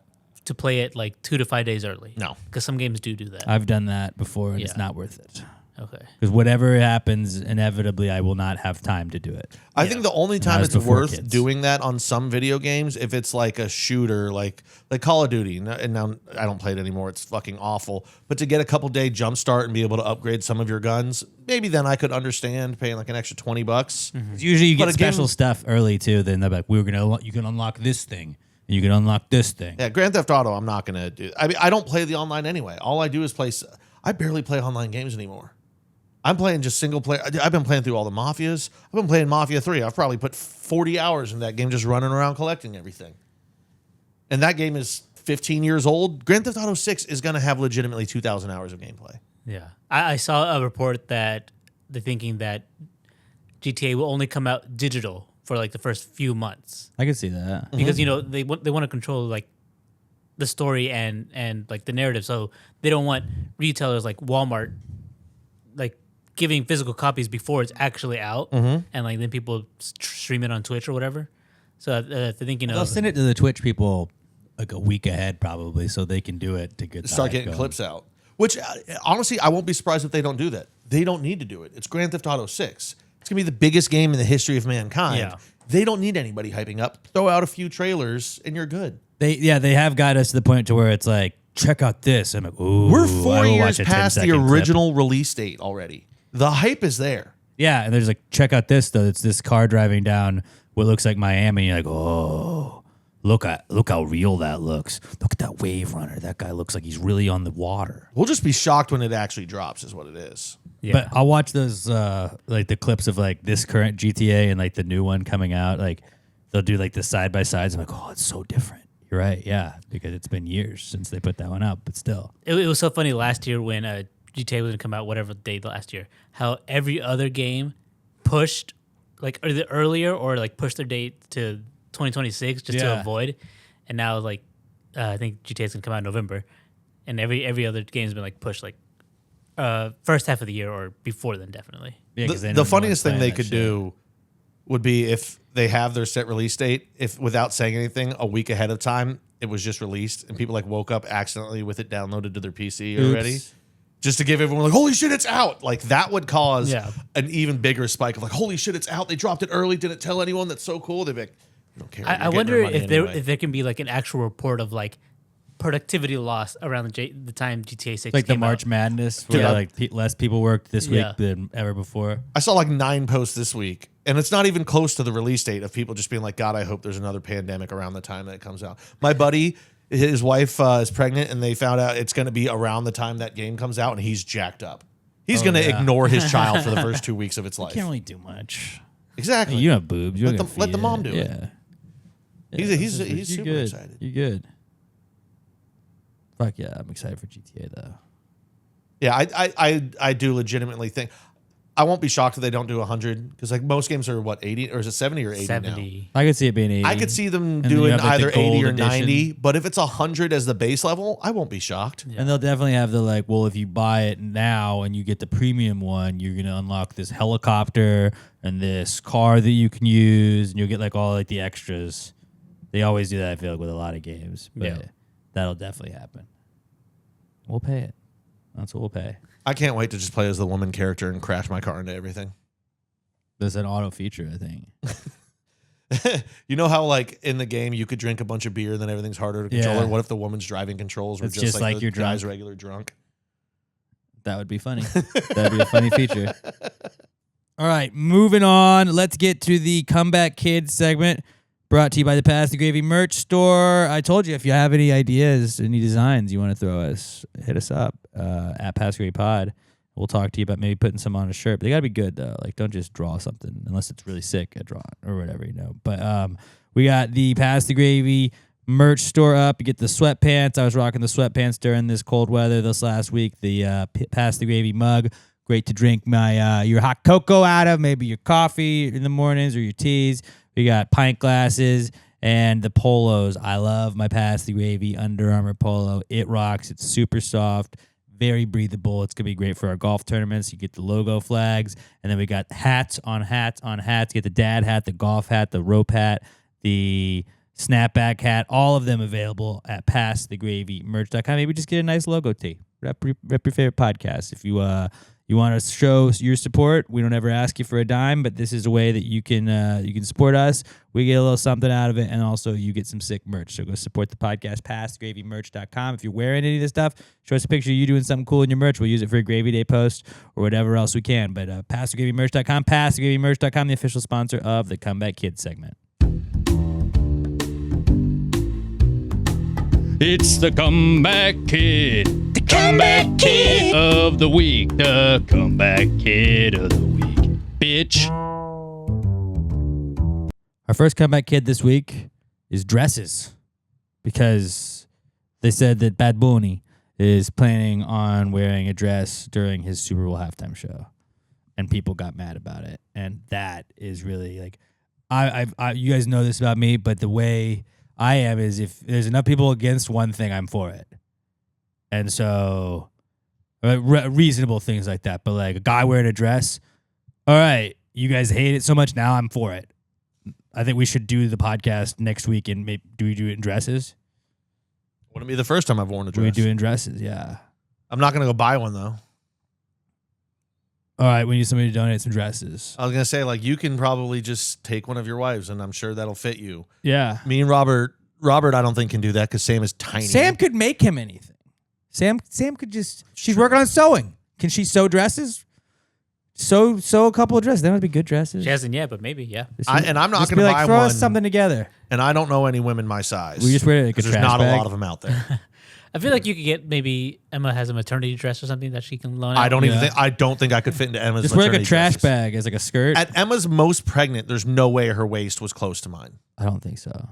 to play it like 2 to 5 days early? No. Because some games do that. I've done that before, and it's Yeah. not worth it. Okay. Because whatever happens, inevitably, I will not have time to do it. I think the only time was it's before worth kids. doing that on some video games, if it's like a shooter, like Call of Duty, and now I don't play it anymore. It's fucking awful. But to get a couple day jump start and be able to upgrade some of your guns, maybe then I could understand paying like an extra $20. Usually, you But get a game- special stuff early too. Then they're like, you can unlock this thing, and you can unlock this thing. Yeah, Grand Theft Auto, I'm not gonna do. I mean, I don't play the online anyway. All I do is play. I barely play online games anymore. I'm playing just single player. I've been playing through all the Mafias. I've been playing Mafia 3. I've probably put 40 hours in that game just running around collecting everything. And that game is 15 years old. Grand Theft Auto 6 is going to have legitimately 2,000 hours of gameplay. Yeah. I saw a report that they're thinking that GTA will only come out digital for like the first few months. I can see that. Because, you know, they want to control like the story and like the narrative. So they don't want retailers like Walmart like giving physical copies before it's actually out, and like then people stream it on Twitch or whatever. So they're thinking They'll of send it to the Twitch people like a week ahead, probably, so they can do it to get Start getting clips out. Which, honestly, I won't be surprised if they don't do that. They don't need to do it. It's Grand Theft Auto 6. It's going to be the biggest game in the history of mankind. Yeah. They don't need anybody hyping up. Throw out a few trailers and you're good. They have got us to the point to where it's like, check out this. I'm like, ooh, We're I 4 will years watch a past the 10-second clip. original release date already. The hype is there. Yeah, and there's like, check out this though. It's this car driving down what looks like Miami. And you're like, oh, look how real that looks. Look at that wave runner. That guy looks like he's really on the water. We'll just be shocked when it actually drops, is what it is. Yeah. But I'll watch those like the clips of like this current GTA and like the new one coming out. Like they'll do like the side by sides. I'm like, oh, it's so different. You're right, yeah, because it's been years since they put that one up, but still. It was so funny last year when GTA was going to come out, whatever date last year, how every other game pushed like either earlier or like pushed their date to 2026 just to Yeah. avoid. And now like I think GTA is going to come out in November, and every other game's been like pushed like first half of the year or before then definitely. Yeah, 'cause they The know no funniest one's thing they playing could that shit. do would be if they have their set release date, if without saying anything, a week ahead of time, it was just released and people like woke up accidentally with it downloaded to their PC already. Oops. Just to give everyone like, holy shit, it's out. Like that would cause Yeah. an even bigger spike of like, holy shit, it's out. They dropped it early. Didn't tell anyone. That's so cool. They'd be like, I don't care. I You're getting wonder your money if anyway. there can be like an actual report of like productivity loss around the time GTA 6 Like the came March out. Madness, where Yeah. like less people worked this week Yeah. than ever before. I saw like 9 posts this week, and it's not even close to the release date of people just being like, God, I hope there's another pandemic around the time that it comes out. My buddy, his wife is pregnant, and they found out it's going to be around the time that game comes out, and he's jacked up. He's going to yeah. ignore his child for the first 2 weeks of its life. Can't really do much. Exactly. You have boobs. You Let can let the feed mom it. do it. Yeah. He's You're super good. excited. You're good. Fuck yeah, I'm excited for GTA though. Yeah, I do legitimately think I won't be shocked if they don't do 100 because like most games are what 80 or is it 70 or 80 now? 70. I could see it being 80. I could see them then you doing have, like, the either 80 or gold 90, edition. but if it's 100 as the base level, I won't be shocked. And they'll definitely have the like, well, if you buy it now and you get the premium one, you're gonna unlock this helicopter and this car that you can use, and you'll get like all like the extras. They always do that, I feel like, with a lot of games. But Yeah. that'll definitely happen. We'll pay it. That's what we'll pay. I can't wait to just play as the woman character and crash my car into everything. There's an auto feature, I think. You know how like in the game you could drink a bunch of beer and then everything's harder to control? Yeah. Or what if the woman's driving controls were It's just like the you're drunk. guy's regular drunk? That would be funny. That'd be a funny feature. All right, moving on. Let's get to the Comeback Kids segment, brought to you by the Pass the Gravy merch store. I told you if you have any ideas, any designs you want to throw us, hit us up at Pass the Gravy Pod. We'll talk to you about maybe putting some on a shirt. But they got to be good, though. Like, don't just draw something unless it's really sick at drawing or whatever, you know. But we got the Pass the Gravy merch store up. You get the sweatpants. I was rocking the sweatpants during this cold weather this last week. The Pass the Gravy mug. Great to drink your hot cocoa out of, maybe your coffee in the mornings or your teas. We got pint glasses and the polos. I love my Pass the Gravy Under Armour polo. It rocks. It's super soft, very breathable. It's going to be great for our golf tournaments. You get the logo flags. And then we got hats on hats on hats. You get the dad hat, the golf hat, the rope hat, the snapback hat. All of them available at PassTheGravyMerch.com. Maybe just get a nice logo tee. Rep your favorite podcast. If you want to show your support, we don't ever ask you for a dime, but this is a way that you can support us. We get a little something out of it, and also you get some sick merch. So go support the podcast, PassGravyMerch.com. If you're wearing any of this stuff, show us a picture of you doing something cool in your merch. We'll use it for a Gravy Day post or whatever else we can. But PassGravyMerch.com, PassGravyMerch.com, the official sponsor of the Comeback Kids segment. It's the Comeback Kid. The Comeback Kid of the week. The Comeback Kid of the week. Bitch. Our first Comeback Kid this week is dresses, because they said that Bad Bunny is planning on wearing a dress during his Super Bowl halftime show, and people got mad about it. And that is really like, I you guys know this about me, but the way I am is if there's enough people against one thing, I'm for it. And so reasonable things like that. But like a guy wearing a dress, all right, you guys hate it so much, now I'm for it. I think we should do the podcast next week, and maybe do we do it in dresses? Wouldn't be the first time I've worn a Do we dress. do it in dresses? Yeah. I'm not going to go buy one, though. All right, we need somebody to donate some dresses. I was going to say, like, you can probably just take one of your wives, and I'm sure that'll fit you. Yeah. Me and Robert, I don't think can do that because Sam is tiny. Sam could make him anything. Sam could just, she's working on sewing. Can she sew dresses? Sew a couple of dresses. They don't have to be good dresses. She hasn't yet, but maybe, yeah. And I'm not Just going be to like, buy throw one. us something together. And I don't know any women my size. We just wear like a 'cause there's trash not bag. a lot of them out there. I feel like you could get, maybe Emma has a maternity dress or something that she can loan out. I don't Yeah. think I could fit into Emma's. Just wear like a maternity trash dresses. bag as like a skirt. At Emma's most pregnant, there's no way her waist was close to mine. I don't think so.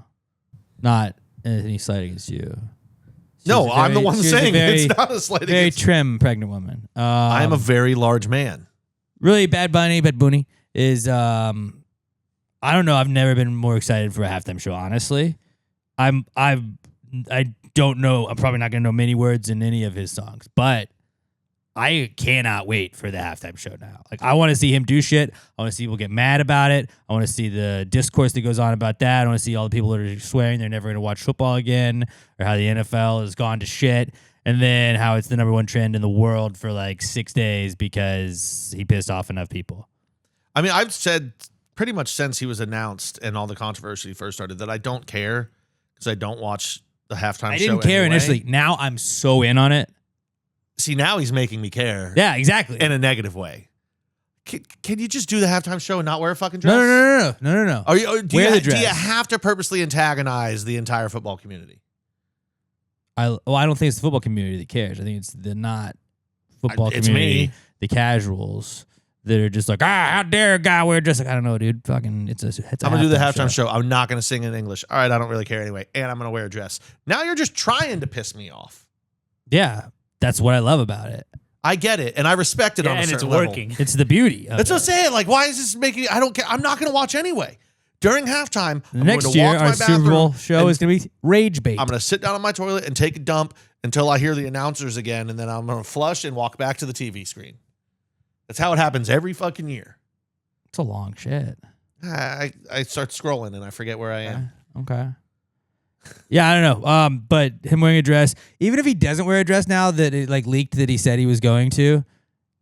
Not any slight against you. No, I'm the one saying it's not a slight Very against. trim pregnant woman. I am a very large man. really Bad Bunny is I don't know. I've never been more excited for a halftime show. Honestly, I don't know. I'm probably not gonna know many words in any of his songs, but I cannot wait for the halftime show now. Like, I want to see him do shit. I want to see people get mad about it. I want to see the discourse that goes on about that. I want to see all the people that are swearing they're never going to watch football again, or how the NFL has gone to shit, and then how it's the #1 trend in the world for like 6 days because he pissed off enough people. I mean, I've said pretty much since he was announced and all the controversy first started that I don't care because I don't watch the halftime show. I didn't care anyway. initially. Now I'm so in on it. See, now he's making me care. Yeah, exactly. In a negative way. Can you just do the halftime show and not wear a fucking dress? No. Are you, Wear the dress. Do you have to purposely antagonize the entire football community? I don't think it's the football community that cares. I think it's the not football It's community, me. the casuals that are just like, how dare a guy wear a dress? Like, I don't know, dude. Fucking, it's a I'm going to do the halftime show. I'm not going to sing in English. All right, I don't really care anyway. And I'm going to wear a dress. Now you're just trying to piss me off. Yeah, that's what I love about it. I get it, and I respect it on a and it's certain level. working. It's the beauty. Of That's it. what I'm saying. Like, why is this making? I don't care. I'm not going to watch anyway. During halftime, I'm Next going to year, walk to our my Super bathroom Bowl show and is going to be Rage Bait. I'm going to sit down on my toilet and take a dump until I hear the announcers again, and then I'm going to flush and walk back to the TV screen. That's how it happens every fucking year. It's a long shit. I start scrolling and I forget where I am. Okay. Yeah, I don't know. But him wearing a dress, even if he doesn't wear a dress now that it like leaked that he said he was going to,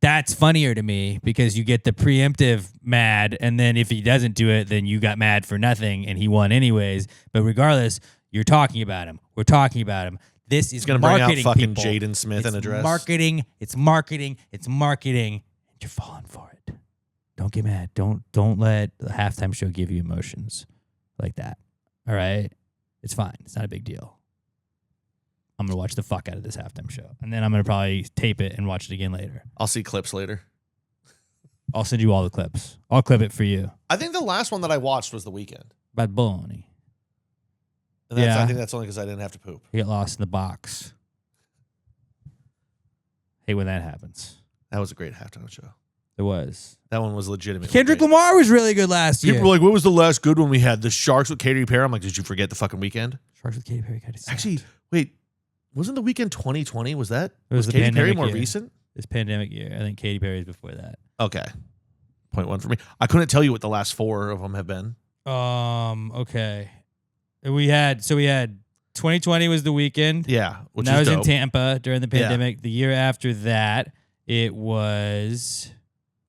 that's funnier to me because you get the preemptive mad, and then if he doesn't do it, then you got mad for nothing and he won anyways. But regardless, you're talking about him. We're talking about him. This is He's going to bring out marketing, fucking people. Jaden Smith in a dress. Marketing. It's marketing. It's marketing. And you're falling for it. Don't get mad. Don't let the halftime show give you emotions like that. All right? It's fine. It's not a big deal. I'm going to watch the fuck out of this halftime show. And then I'm going to probably tape it and watch it again later. I'll see clips later. I'll send you all the clips. I'll clip it for you. I think the last one that I watched was The Weeknd. Bad baloney. And that's, Yeah. I think that's only because I didn't have to poop. You get lost in the box. Hate when that happens. That was a great halftime show. It was. That one was legitimate. Kendrick Lamar was really good last year. People were like, what was the last good one we had? The Sharks with Katy Perry? I'm like, did you forget the fucking Weekend? Sharks with Katy Perry. Kind of Actually, wait. Wasn't the Weekend 2020? Was that? It was the Katy Perry pandemic more year. recent? This pandemic year. I think Katy Perry's before that. Okay. Point one for me. I couldn't tell you what the last 4 of them have been. Okay. We had 2020 was the weekend. Yeah. Which And that is was dope. in Tampa during the Yeah. pandemic. The year after that, it was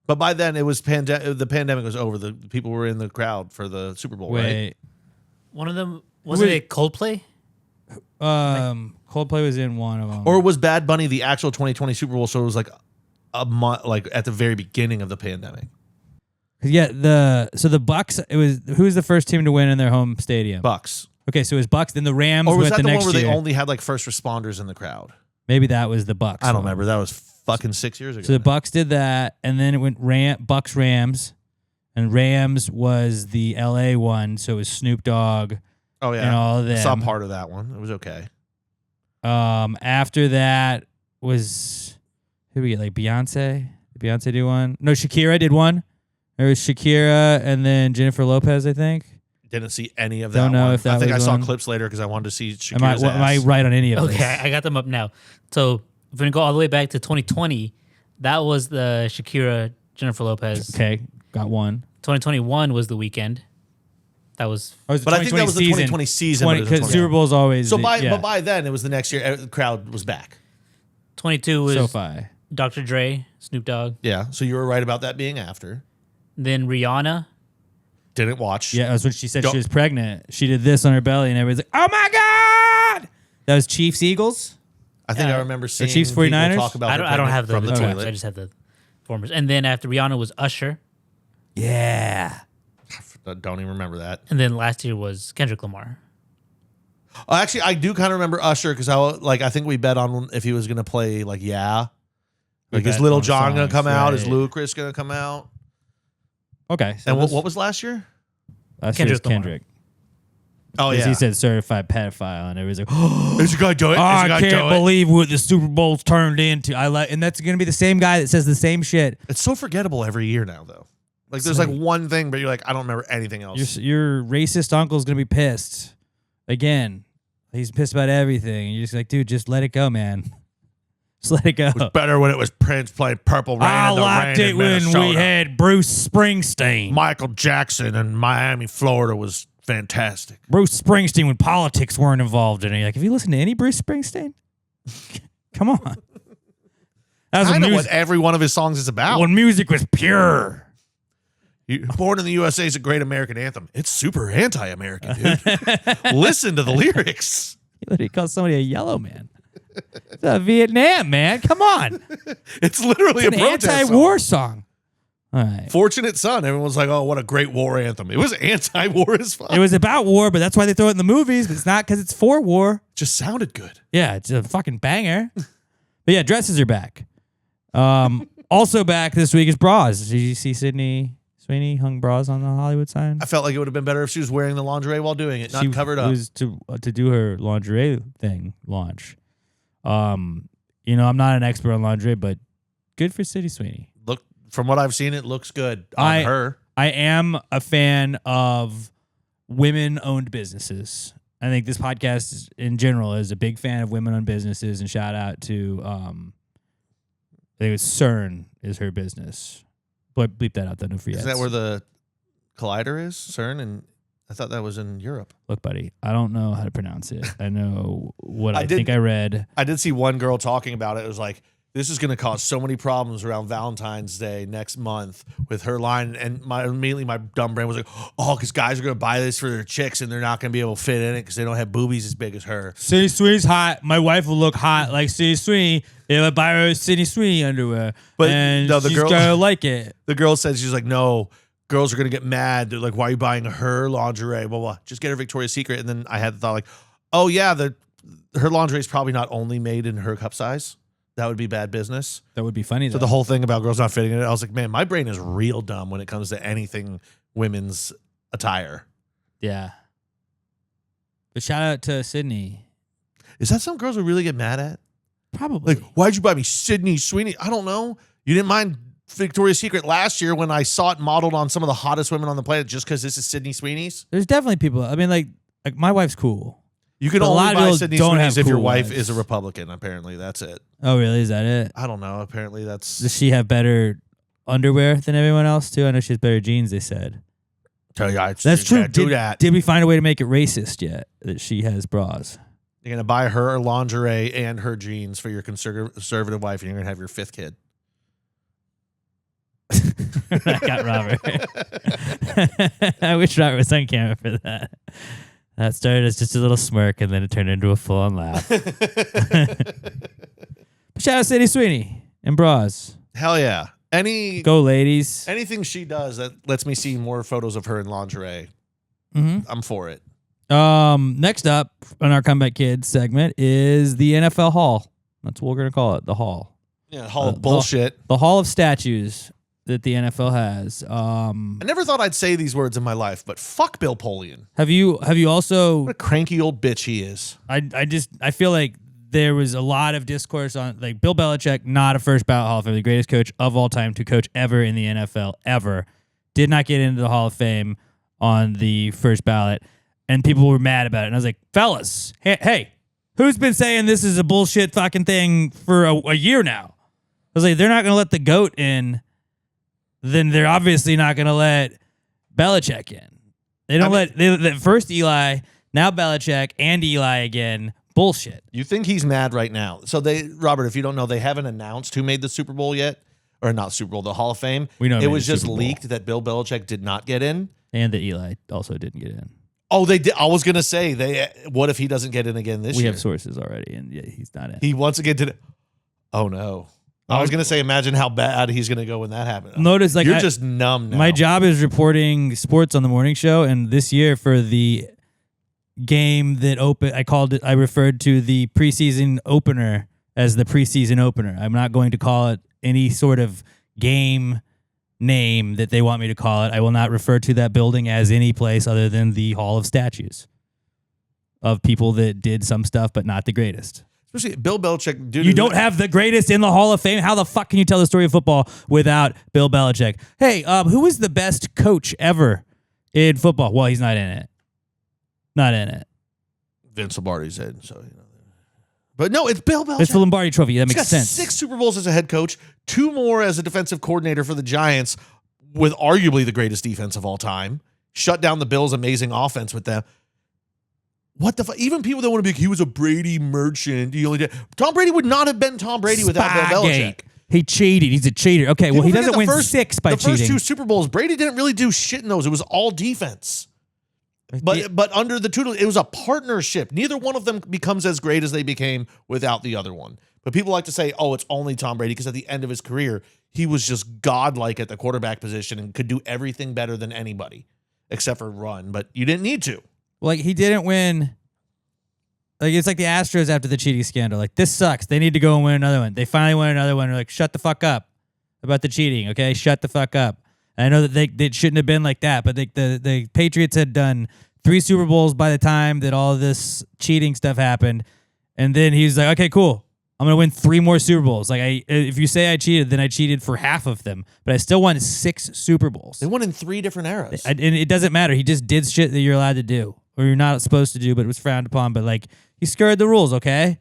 But by then, it was the pandemic was over. The people were in the crowd for the Super Bowl, right? wait. One of them wasn't it Coldplay? Coldplay was in one of them. Or was Bad Bunny the actual 2020 Super Bowl? So it was like a month, like at the very beginning of the pandemic. Yeah, the Bucks. It was who was the first team to win in their home stadium? Bucks. Okay, so it was Bucks. Then the Rams Or was went that the the next one where year. they only had like first responders in the crowd? Maybe that was the Bucks. I don't one. remember. That was fucking 6 years ago. So the Bucks did that, and then it went Bucks Rams, and Rams was the LA one. So it was Snoop Dogg Oh yeah, and all of them. I saw part of that one. It was okay. After that was who did we get? Like Beyonce. Did Beyonce do one? No, Shakira did one. There was Shakira and then Jennifer Lopez, I think. Didn't see any of that. Don't know one. if that I think was I saw one. clips later because I wanted to see Shakira's Am I ass. right on any of this? Okay, I got them up now. So if we're gonna go all the way back to 2020, that was the Shakira Jennifer Lopez. Okay, got one. 2021 was the weekend. That was But I think that was the 2020 season. but it was Because 20. Super Bowl's always So yeah. but by then it was the next year. The crowd was back. 22 was SoFi. Dr. Dre, Snoop Dogg, Yeah. So you were right about that being after. then Rihanna. Didn't watch. Yeah, that's when she said Don't- she was pregnant. She did this on her belly, and everybody's like, "Oh my god!" That was Chiefs Eagles. I think Yeah. I remember seeing Chiefs, people 49ers? talk about. I her don't have the, from the teams. toilet. I just have the formers. And then after Rihanna was Usher, Yeah. Don't even remember that. and then last year was Kendrick Lamar. Oh, actually, I do kind of remember Usher because I think we bet on if he was going to play like like is bet Little on John going to songs, come out? Is right. Ludacris going to come out? Okay. So And this- what was last year? last year was Kendrick Lamar. Kendrick? Oh Because yeah, he said certified pedophile, and everybody's like, "Oh, is the guy doing it? I can't believe what the Super Bowl's turned into." And that's gonna be the same guy that says the same shit. It's so forgettable every year now, though. Like there's like one thing, but you're like, I don't remember anything else. Your racist uncle's gonna be pissed again. He's pissed about everything, and you're just like, dude, just let it go, man. Just let it go. It was better when it was Prince playing Purple Rain. I in the liked rain it in when we Minnesota. had Bruce Springsteen. Michael Jackson in Miami, Florida was fantastic. Bruce Springsteen when politics weren't involved in it. You're like, have you listened to any Bruce Springsteen? Come on. That was I when know what music, every one of his songs is about. when music was pure. Born in the USA is a great American anthem. It's super anti-American, dude. Listen to the lyrics. He literally called somebody a yellow man. It's Vietnam, man. Come on. It's literally It's a an protest anti-war song. song. All right. Fortunate Son. Everyone's like, oh, what a great war anthem. It was anti-war as fuck. It was about war, but that's why they throw it in the movies. But it's not because it's for war. just sounded good. Yeah, it's a fucking banger. But yeah, dresses are back. Also back this week is bras. Did you see Sydney Sweeney hung bras on the Hollywood sign? I felt like it would have been better if she was wearing the lingerie while doing it, not She covered up. was to do her lingerie thing launch. I'm not an expert on lingerie, but good for City Sweeney. Look, from what I've seen, it looks good on her. I am a fan of women-owned businesses. I think this podcast in general is a big fan of women-owned businesses, and shout out to I think it's CERN is her business. But bleep that out, though. Don't forget. Is that where the collider is, CERN? And I thought that was in Europe. Look, buddy, I don't know how to pronounce it. I know what I think I read. I did see one girl talking about it. It was like, this is going to cause so many problems around Valentine's Day next month with her line. And immediately my dumb brain was like, oh, because guys are going to buy this for their chicks and they're not going to be able to fit in it because they don't have boobies as big as her. City Sweeney's hot. My wife will look hot like City Sweeney if I buy her City Sweeney underwear. But and no, the she's girl- going to like it. The girl said, she's like, no, girls are going to get mad. They're like, why are you buying her lingerie? Blah, blah. Just get her Victoria's Secret. And then I had the thought like, oh, yeah, her lingerie is probably not only made in her cup size. That would be bad business. That would be funny, though. So the whole thing about girls not fitting in it, I was like, man, my brain is real dumb when it comes to anything women's attire. Yeah. But shout out to Sydney. Is that something girls would really get mad at? Probably. Like, why'd you buy me Sydney Sweeney? I don't know. You didn't mind Victoria's Secret last year when I saw it modeled on some of the hottest women on the planet just because this is Sydney Sweeney's? There's definitely people. I mean, like my wife's cool. You can But a only lot of buy people Sydney don't Sweeney's have if your cool wife wives. is a Republican, apparently. That's it. Oh, really? Is that it? I don't know. Apparently that's... Does she have better underwear than everyone else, too? I know she has better jeans, they said. Tell you, That's true. Do that. Did we find a way to make it racist yet that she has bras? You're going to buy her lingerie and her jeans for your conservative wife, and you're going to have your fifth kid. I got Robert. I wish Robert was on camera for that. That started as just a little smirk, and then it turned into a full-on laugh. Shout out Sadie Sweeney and bras. Hell yeah. Go, ladies. Anything she does that lets me see more photos of her in lingerie, I'm for it. Next up on our Comeback Kids segment is the NFL Hall. That's what we're going to call it, the Hall. Yeah, Hall of bullshit. The Hall of Statues that the NFL has. I never thought I'd say these words in my life, but fuck Bill Polian. Have you also... What a cranky old bitch he is. I feel like there was a lot of discourse on, like, Bill Belichick, not a first ballot Hall of Fame, the greatest coach of all time to coach ever in the NFL, ever. Did not get into the Hall of Fame on the first ballot, and people were mad about it. And I was like, fellas, hey, who's been saying this is a bullshit fucking thing for a year now? I was like, they're not going to let the GOAT in, then they're obviously not going to let Belichick in. They don't let first Eli, now Belichick, and Eli again. Bullshit. You think he's mad right now? So Robert, if you don't know, they haven't announced who made the Super Bowl yet, or not Super Bowl, the Hall of Fame. We know it was the just Super Bowl. leaked that Bill Belichick did not get in, and that Eli also didn't get in. Oh, they did. I was gonna say what if he doesn't get in again this year? We have sources already, and yeah, he's not in. He once again did it. Oh no. I was gonna say, imagine how bad he's gonna go when that happens. Notice, like, you're just numb now. My job is reporting sports on the morning show, and this year for the game that I referred to the preseason opener as the preseason opener. I'm not going to call it any sort of game name that they want me to call it. I will not refer to that building as any place other than the Hall of Statues of people that did some stuff, but not the greatest. Especially Bill Belichick. Dude, You don't have the greatest in the Hall of Fame. How the fuck can you tell the story of football without Bill Belichick? Hey, who was the best coach ever in football? Well, he's not in it. Not in it. Vince Lombardi's in, so you know. But no, it's Bill Belichick. It's the Lombardi Trophy. That He's makes got sense. 6 Super Bowls as a head coach, 2 more as a defensive coordinator for the Giants, with arguably the greatest defense of all time. Shut down the Bills' amazing offense with them. What the fuck? Even people that want to be like, he was a Brady merchant. He only did. Tom Brady would not have been Tom Brady without Bill Belichick. He cheated. He's a cheater. Okay, well, he doesn't win 6 by cheating. The first 2 Super Bowls, Brady didn't really do shit in those. It was all defense. But under the tutelage, it was a partnership. Neither one of them becomes as great as they became without the other one. But people like to say, oh, it's only Tom Brady, because at the end of his career, he was just godlike at the quarterback position and could do everything better than anybody, except for run. But you didn't need to. Like, he didn't win. Like, it's like the Astros after the cheating scandal. Like, this sucks. They need to go and win another one. They finally win another one. They're like, shut the fuck up about the cheating, okay? Shut the fuck up. I know that they shouldn't have been like that, but the Patriots had done 3 Super Bowls by the time that all this cheating stuff happened. And then he's like, okay, cool. I'm gonna win 3 more Super Bowls. Like if you say I cheated, then I cheated for half of them, but I still won 6 Super Bowls. They won in 3 different eras. And it doesn't matter. He just did shit that you're allowed to do or you're not supposed to do, but it was frowned upon. But like he skirted the rules, okay?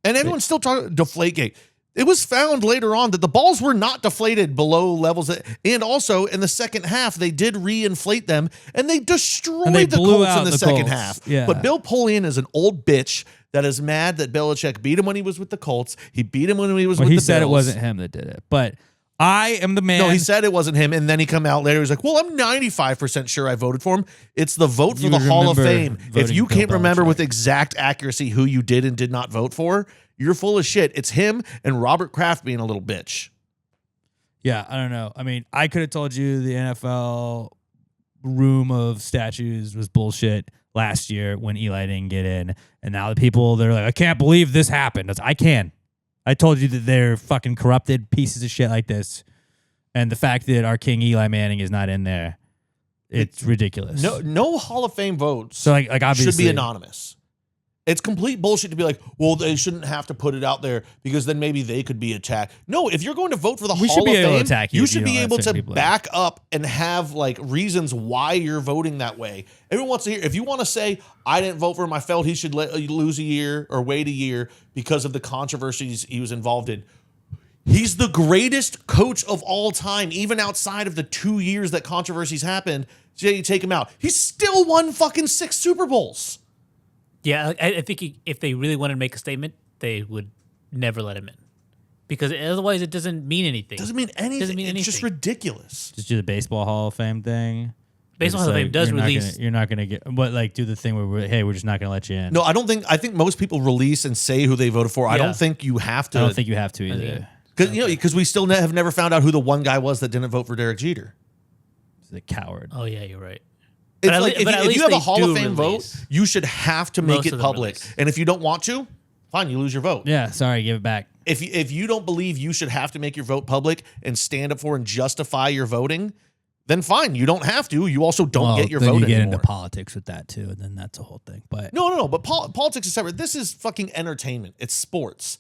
And everyone's still talking Deflategate. It was found later on that the balls were not deflated below levels. And also in the second half, they did reinflate them and they destroyed the Colts in the second half. Yeah. But Bill Polian is an old bitch that is mad that Belichick beat him when he was with the Colts. He beat him when he was with the Bills. He said it wasn't him that did it. But I am the man. No, he said it wasn't him. And then he come out later. He's like, well, I'm 95% sure I voted for him. It's the vote for the Hall of Fame. If you can't remember with exact accuracy who you did and did not vote for, you're full of shit. It's him and Robert Kraft being a little bitch. Yeah, I don't know. I mean, I could have told you the NFL room of statues was bullshit last year when Eli didn't get in. And now the people, they're like, I can't believe this happened. I can. I told you that they're fucking corrupted pieces of shit like this. And the fact that our king Eli Manning is not in there, it's ridiculous. No Hall of Fame votes so like obviously should be anonymous. It's complete bullshit to be like, well, they shouldn't have to put it out there because then maybe they could be attacked. No, if you're going to vote for the Hall of Fame, you should be able to back up and have like reasons why you're voting that way. Everyone wants to hear. If you want to say, I didn't vote for him, I felt he should lose a year or wait a year because of the controversies he was involved in. He's the greatest coach of all time, even outside of the 2 years that controversies happened. So you take him out. He still won fucking 6 Super Bowls. Yeah, I think if they really wanted to make a statement, they would never let him in. Because otherwise it doesn't mean anything. Doesn't mean anything. It's just ridiculous. Just do the Baseball Hall of Fame thing. Baseball Hall of Fame does release. You're not going to get, but like do the thing where we're just not going to let you in. No, I think most people release and say who they voted for. I don't think you have to. I don't think you have to either. Because we still have never found out who the one guy was that didn't vote for Derek Jeter. He's a coward. Oh, yeah, you're right. It's like if you have a Hall of Fame vote, you should have to make it public. And if you don't want to, fine, you lose your vote. Yeah, sorry, give it back. If you don't believe you should have to make your vote public and stand up for and justify your voting, then fine, you don't have to. You also don't get your vote anymore. Then you get into politics with that too, and then that's a whole thing. But no. But politics is separate. This is fucking entertainment. It's sports.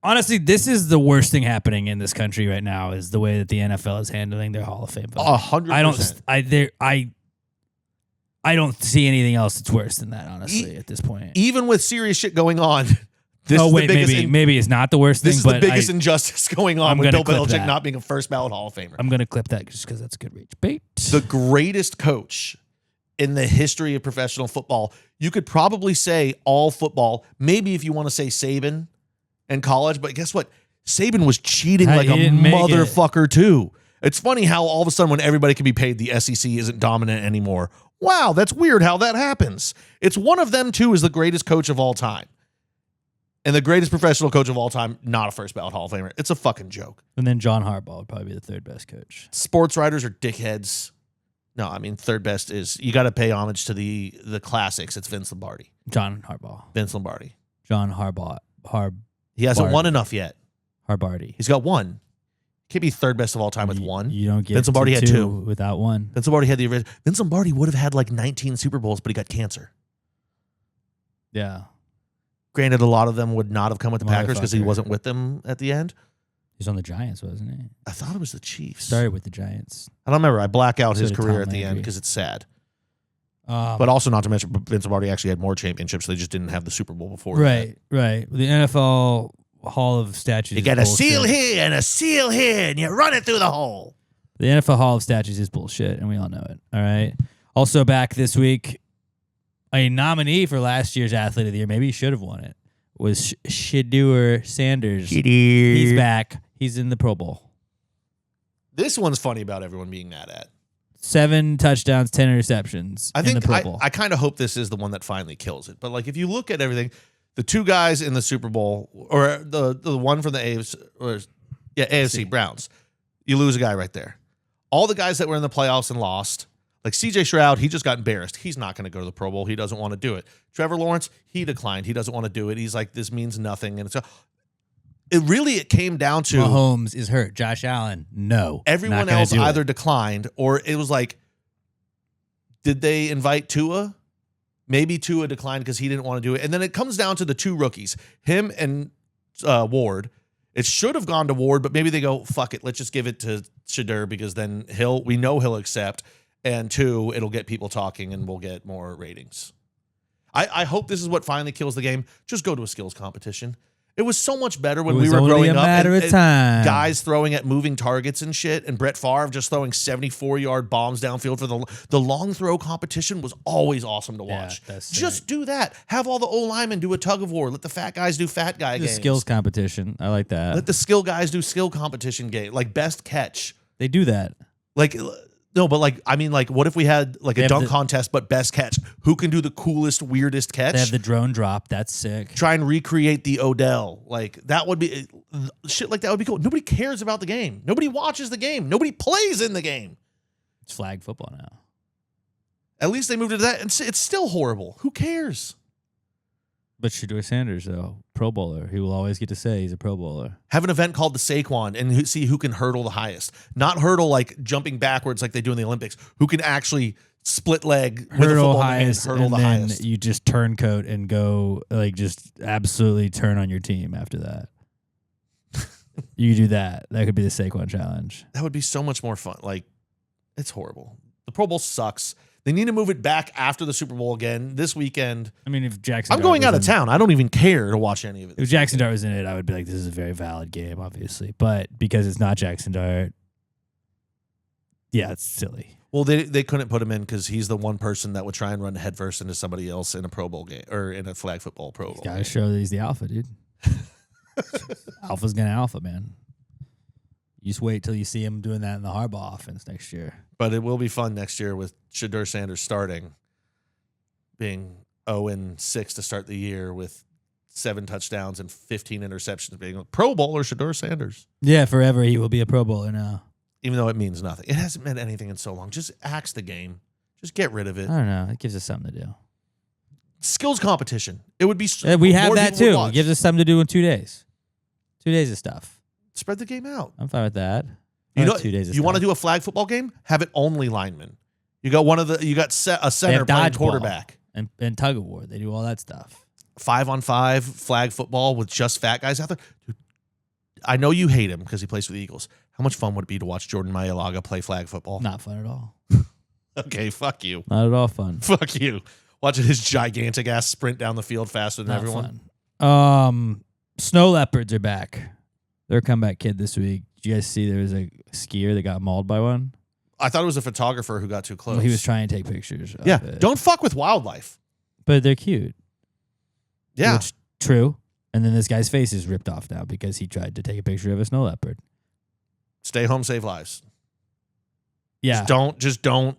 Honestly, this is the worst thing happening in this country right now. Is the way that the NFL is handling their Hall of Fame vote. 100%. I don't see anything else that's worse than that, honestly, at this point. Even with serious shit going on. Maybe it's not the worst thing. This is the biggest injustice going on with Bill Belichick not being a first ballot Hall of Famer. I'm going to clip that just because that's a good reach. Bait. The greatest coach in the history of professional football. You could probably say all football. Maybe if you want to say Saban and college, but guess what? Saban was cheating like a motherfucker too. It's funny how all of a sudden when everybody can be paid, the SEC isn't dominant anymore. Wow, that's weird how that happens. It's one of them too is the greatest coach of all time. And the greatest professional coach of all time, not a first ballot Hall of Famer. It's a fucking joke. And then John Harbaugh would probably be the third best coach. Sports writers are dickheads. No, I mean, third best is, you got to pay homage to the classics. It's Vince Lombardi. John Harbaugh. Vince Lombardi. John Harbaugh. He hasn't won enough yet. Harbardi. He's got one. Can't be third best of all time with one. You don't get Vince Lombardi had 2 without one. Vince Lombardi had the original. Vince Lombardi would have had like 19 Super Bowls, but he got cancer. Yeah. Granted, a lot of them would not have come with the Packers because he wasn't with them at the end. He's on the Giants, wasn't he? I thought it was the Chiefs. Started with the Giants. I don't remember. I black out his career at the end because it's sad. But also not to mention, Vince Lombardi actually had more championships. They just didn't have the Super Bowl before. Right. The NFL Hall of Statues. You got a seal here and a seal here, and you run it through the hole. The NFL Hall of Statues is bullshit, and we all know it. All right. Also back this week, a nominee for last year's Athlete of the Year, maybe he should have won it, was Shedeur Sanders. He's back. He's in the Pro Bowl. This one's funny about everyone being mad at. 7 touchdowns, 10 interceptions. In the Pro Bowl. I kind of hope this is the one that finally kills it. But like, if you look at everything, the 2 guys in the Super Bowl, or the one from the AFC Browns, you lose a guy right there. All the guys that were in the playoffs and lost, like C.J. Stroud, he just got embarrassed. He's not going to go to the Pro Bowl. He doesn't want to do it. Trevor Lawrence, he declined. He doesn't want to do it. He's like, this means nothing. And it came down to Mahomes is hurt. Josh Allen, no. Everyone else either declined, or it was like, did they invite Tua? Maybe Tua declined because he didn't want to do it. And then it comes down to the 2 rookies, him and Ward. It should have gone to Ward, but maybe they go, fuck it, let's just give it to Shedeur because then we know he'll accept. And 2, it'll get people talking and we'll get more ratings. I hope this is what finally kills the game. Just go to a skills competition. It was so much better when we were growing up. Matter of time. Guys throwing at moving targets and shit, and Brett Favre just throwing 74-yard bombs downfield for the long throw competition was always awesome to watch. Yeah, that's just do that. Have all the O-linemen do a tug of war. Let the fat guys do fat guy games. Skills competition. I like that. Let the skill guys do skill competition game, like best catch. They do that. Like. No, but what if we had like a dunk contest, but best catch? Who can do the coolest, weirdest catch? They have the drone drop. That's sick. Try and recreate the Odell. Like that would be shit. Like that would be cool. Nobody cares about the game. Nobody watches the game. Nobody plays in the game. It's flag football now. At least they moved to that, and it's still horrible. Who cares? But Shedeur Sanders, though, Pro Bowler, he will always get to say he's a Pro Bowler. Have an event called the Saquon and see who can hurdle the highest. Not hurdle like jumping backwards like they do in the Olympics. Who can actually split leg with a football highest, and hurdle the then highest. You just turncoat and go like just absolutely turn on your team after that. You do that. That could be the Saquon challenge. That would be so much more fun. Like, it's horrible. The Pro Bowl sucks. They need to move it back after the Super Bowl again this weekend. I mean, if Jackson, I'm going out of town. I don't even care to watch any of it. If Jackson Dart was in it, I would be like, this is a very valid game, obviously. But because it's not Jackson Dart, yeah, it's silly. Well, they couldn't put him in because he's the one person that would try and run headfirst into somebody else in a Pro Bowl game or in a flag football Pro Bowl. Got to game. show that he's the alpha, dude. Alpha's gonna alpha, man. You just wait till you see him doing that in the Harbaugh offense next year. But it will be fun next year with Shedeur Sanders starting, being 0-6 to start the year with 7 touchdowns and 15 interceptions, being a Pro Bowler Shedeur Sanders. Yeah, forever he will be a Pro Bowler now. Even though it means nothing. It hasn't meant anything in so long. Just axe the game. Just get rid of it. I don't know. It gives us something to do. Skills competition. It would be We have more that people would too. watch. It gives us something to do in 2 days. 2 days of stuff. Spread the game out. I'm fine with that. You know, 2 days of you want to stuff. do a flag football game? Have it only linemen. You got a center playing dodgeball. quarterback. And tug of war. They do all that stuff. 5-on-5 flag football with just fat guys out there. Dude, I know you hate him because he plays for the Eagles. How much fun would it be to watch Jordan Mailata play flag football? Not fun at all. Okay, fuck you. Not at all fun. Fuck you. Watching his gigantic ass sprint down the field faster than Not everyone. fun. Snow leopards are back. They're a comeback kid this week. Did you guys see there was a skier that got mauled by one? I thought it was a photographer who got too close. Well, he was trying to take pictures. Of Yeah, it. don't fuck with wildlife. But they're cute. Yeah. Which, true. And then this guy's face is ripped off now because he tried to take a picture of a snow leopard. Stay home, save lives. Yeah. Just don't.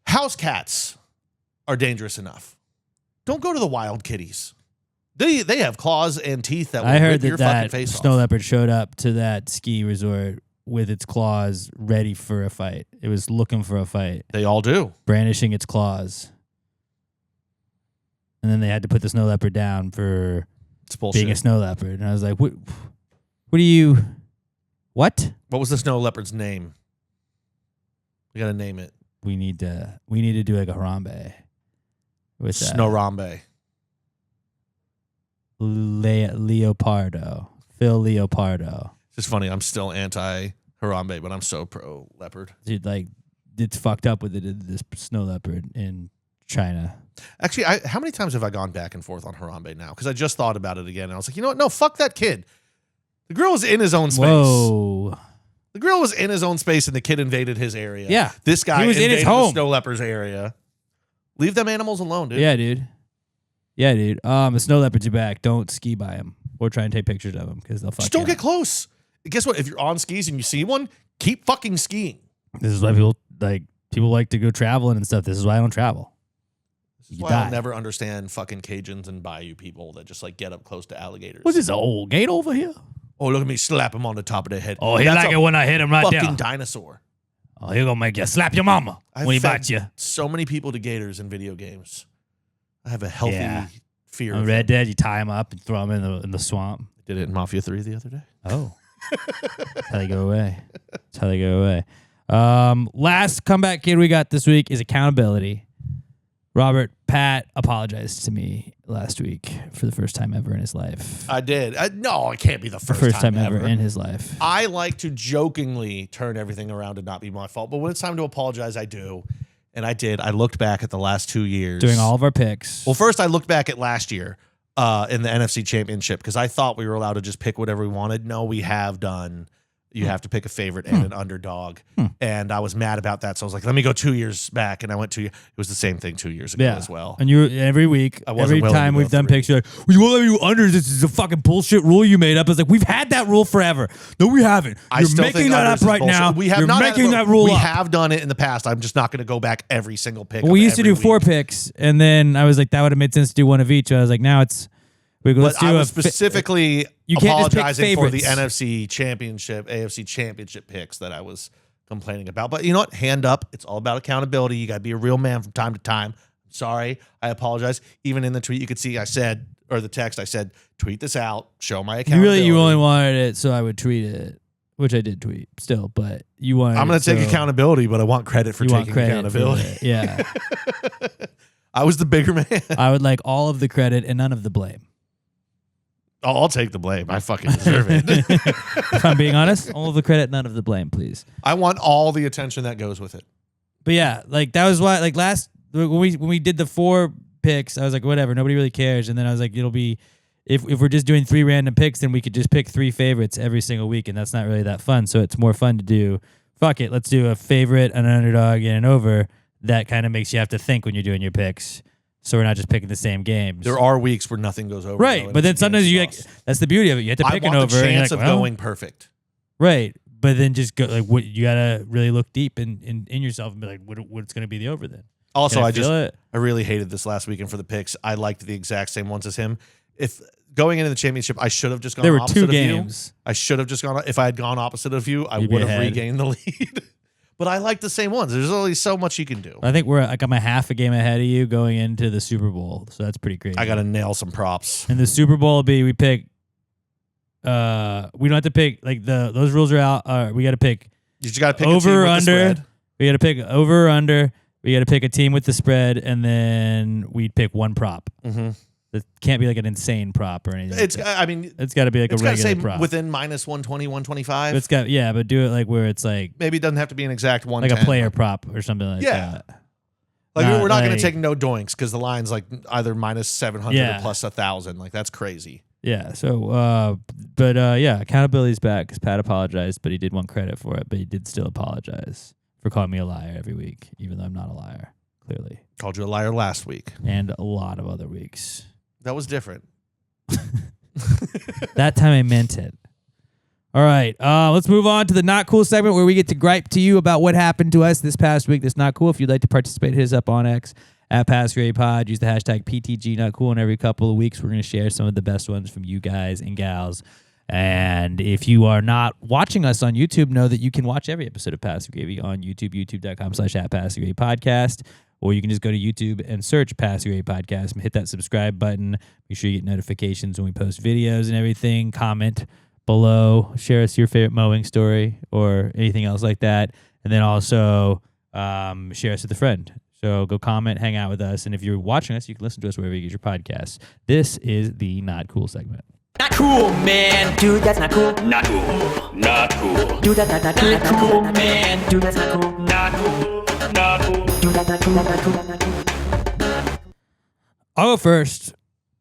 House cats are dangerous enough. Don't go to the wild kitties. They have claws and teeth that will I heard rip your that fucking that face snow off. leopard showed up to that ski resort with its claws ready for a fight. It was looking for a fight, They all do. brandishing its claws. And then they had to put the snow leopard down for It's bullshit. being a snow leopard. And I was like, what are you, what? What was the snow leopard's name? We gotta name it. We need to do like a Harambe with Snowrambe. Leopardo. Phil Leopardo. It's just funny. I'm still anti Harambe, but I'm so pro leopard. Dude, like, it's fucked up with this snow leopard in China. Actually, how many times have I gone back and forth on Harambe now? Because I just thought about it again. And I was like, you know what? No, fuck that kid. The girl was in his own space. Whoa. The girl was in his own space, and the kid invaded his area. Yeah. This guy He was in invaded his the home. snow leopard's area. Leave them animals alone, dude. Yeah, dude. Yeah, dude. The snow leopards are back. Don't ski by them or try and take pictures of them because they'll fuck Just don't you get up. close. Guess what? If you're on skis and you see one, keep fucking skiing. This is why people like to go traveling and stuff. This is why I don't travel. This is You why die. I'll never understand fucking Cajuns and Bayou people that just like get up close to alligators. What's this old gate over here? Oh, look at me slap him on the top of the head. Oh, he That's like a it when I hit him right fucking there. dinosaur. Oh, he gonna make you slap your mama I've when he fed bites you. so many people to gators in video games. I have a healthy Yeah. fear On of Red them. Dead, you tie him up and throw him in the swamp. I did it in Mafia 3 the other day. Oh. That's how they go away. That's how they go away. Last comeback kid we got this week is accountability. Robert, Pat apologized to me last week for the first time ever in his life. I did. No, it can't be the First time ever in his life. I like to jokingly turn everything around and not be my fault, but when it's time to apologize, I do. And I did. I looked back at the last 2 years. Doing all of our picks. Well, first I looked back at last year in the NFC Championship because I thought we were allowed to just pick whatever we wanted. No, we have done. You have to pick a favorite and an underdog. And I was mad about that. So I was like, let me go 2 years back. And I went it was the same thing 2 years ago as well. And you every week, I wasn't every willing time to go we've done through. picks, you're like, well, you won't let me do unders. This is a fucking bullshit rule you made up. I was like, we've had that rule forever. No, we haven't. I You're still making think that unders up is right bullshit. now. We have You're not making that rule We up. have done it in the past. I'm just not going to go back every single pick. We of used to every do 4 week. picks, and then I was like, that would have made sense to do one of each. And I was like, now it's let's But do I a was specifically You can't just pick apologizing for the favorites. NFC Championship, AFC Championship picks that I was complaining about. But you know what? Hand up. It's all about accountability. You got to be a real man from time to time. Sorry. I apologize. Even in the tweet, you could see the text, I said, tweet this out. Show my accountability. you only wanted it so I would tweet it, which I did tweet still, but you wanted. I'm going it to take so accountability, but I want credit for you want taking credit accountability. for it. Yeah, I was the bigger man. I would like all of the credit and none of the blame. I'll take the blame. I fucking deserve it. If I'm being honest, all of the credit, none of the blame, please. I want all the attention that goes with it. But yeah, like that was why, like when we did the 4 picks, I was like, whatever, nobody really cares. And then I was like, it'll be if we're just doing 3 random picks, then we could just pick 3 favorites every single week, and that's not really that fun. So it's more fun to do. Fuck it, let's do a favorite, an underdog, and an over. That kind of makes you have to think when you're doing your picks. So we're not just picking the same games. There are weeks where nothing goes over. right, though, but and then it's sometimes against you like us. that's the beauty of it. You have to pick I an want over. the and you're chance like, of well, going perfect. right, but then just go like what you gotta really look deep in yourself and be like, what's going to be the over then? Also, Can I feel it? I really hated this last weekend for the picks. I liked the exact same ones as him. If going into the championship, I should have just gone. There were opposite 2 of games. You. I should have just gone. If I had gone opposite of you, I You'd be would have ahead. regained the lead. But I like the same ones. There's only so much you can do. I think I'm a half a game ahead of you going into the Super Bowl, so that's pretty crazy. I got to nail some props. And the Super Bowl will be we pick. We don't have to pick like those rules are out. We got to pick You just got to pick over a team or with under. the spread. We got to pick over or under. We got to pick a team with the spread, and then we'd pick one prop. Mm-hmm. It can't be like an insane prop or anything. It's. like that. I mean, It's got to be like a it's got to regular say prop. within minus 120, 125. It's got but do it like where it's like Maybe it doesn't have to be an exact one. a player prop or something like Yeah. that. Like we're not going like- to take no doinks because the line's like either minus 700 Yeah. or plus 1,000. Like that's crazy. Yeah. So, yeah, accountability's back because Pat apologized, but he did want credit for it. But he did still apologize for calling me a liar every week, even though I'm not a liar, clearly, Called you a liar last week. and a lot of other weeks. That was different. That time I meant it. All right, let's move on to the Not Cool segment where we get to gripe to you about what happened to us this past week that's not cool. If you'd like to participate, hit us up on X at PassGradePod. Use the hashtag PTG Not Cool, and every couple of weeks we're going to share some of the best ones from you guys and gals. And if you are not watching us on YouTube, know that you can watch every episode of Pass the Gravy on YouTube, youtube.com/@PassTheGravyPodcast. Or you can just go to YouTube and search Pass the Gravy Podcast and hit that subscribe button. Make sure you get notifications when we post videos and everything. Comment below. Share us your favorite mowing story or anything else like that. And then also share us with a friend. So go comment, hang out with us. And if you're watching us, you can listen to us wherever you get your podcasts. This is the Not Cool segment. Not cool, man. Dude, that's not cool. Not cool. Not cool. Dude, that's not cool, man. Dude, that's not cool. Not cool. Not cool. Dude, that's not cool. That's not cool. That's not cool. I'll go first.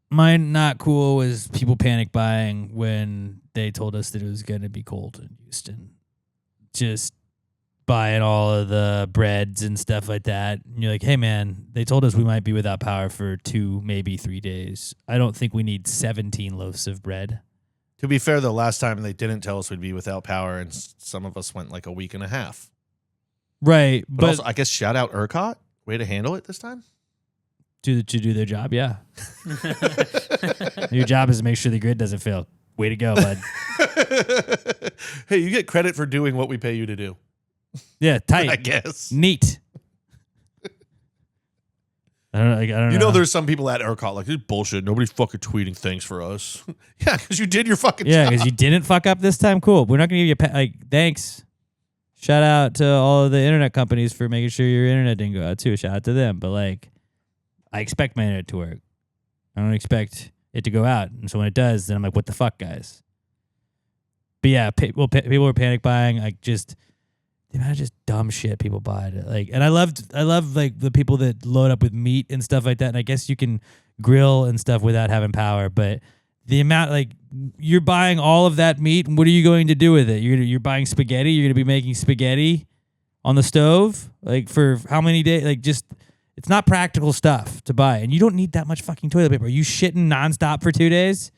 Mine not cool was people panic buying when they told us that it was going to be cold in Houston. Just buying all of the breads and stuff like that. And you're like, hey, man, they told us we might be without power for 2, maybe 3 days. I don't think we need 17 loaves of bread. To be fair, though, last time they didn't tell us we'd be without power, and some of us went like a week and a half. Right. But also, I guess shout out ERCOT. Way to handle it this time. to do their job, yeah. Your job is to make sure the grid doesn't fail. Way to go, bud. Hey, you get credit for doing what we pay you to do. Yeah, tight. I guess. Neat. I don't know. You know, there's some people at ERCOT like, this is bullshit. Nobody's fucking tweeting things for us. Yeah, because you did your fucking yeah, job. because you didn't fuck up this time. Cool. We're not gonna give you thanks. Shout out to all of the internet companies for making sure your internet didn't go out too. Shout out to them. But I expect my internet to work. I don't expect it to go out. And so when it does, then I'm like, what the fuck, guys? But yeah, people are panic buying. Like just the amount of just dumb shit people buy. Like, and I love like the people that load up with meat and stuff like that. And I guess you can grill and stuff without having power, but the amount, like, you're buying all of that meat, and what are you going to do with it? You're buying spaghetti. You're going to be making spaghetti on the stove, like, for how many days? Like, just, it's not practical stuff to buy, and you don't need that much fucking toilet paper. Are you shitting nonstop for 2 days?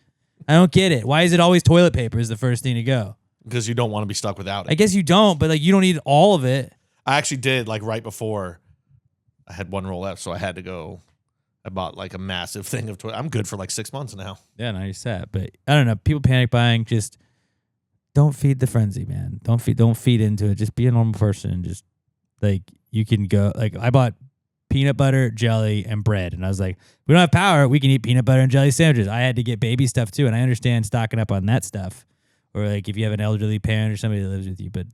I don't get it. Why is it always toilet paper is the first thing to go? Because you don't want to be stuck without it. I guess you don't, but, like, you don't need all of it. I actually did, like, right before I had one roll left, so I had to go. I bought like a massive thing of toilet. I'm good for like 6 months now. Yeah, no, you're set. But I don't know. People panic buying. Just don't feed the frenzy, man. Don't feed into it. Just be a normal person and just like you can go. Like I bought peanut butter, jelly, and bread, and I was like, we don't have power. We can eat peanut butter and jelly sandwiches. I had to get baby stuff too, and I understand stocking up on that stuff, or like if you have an elderly parent or somebody that lives with you. But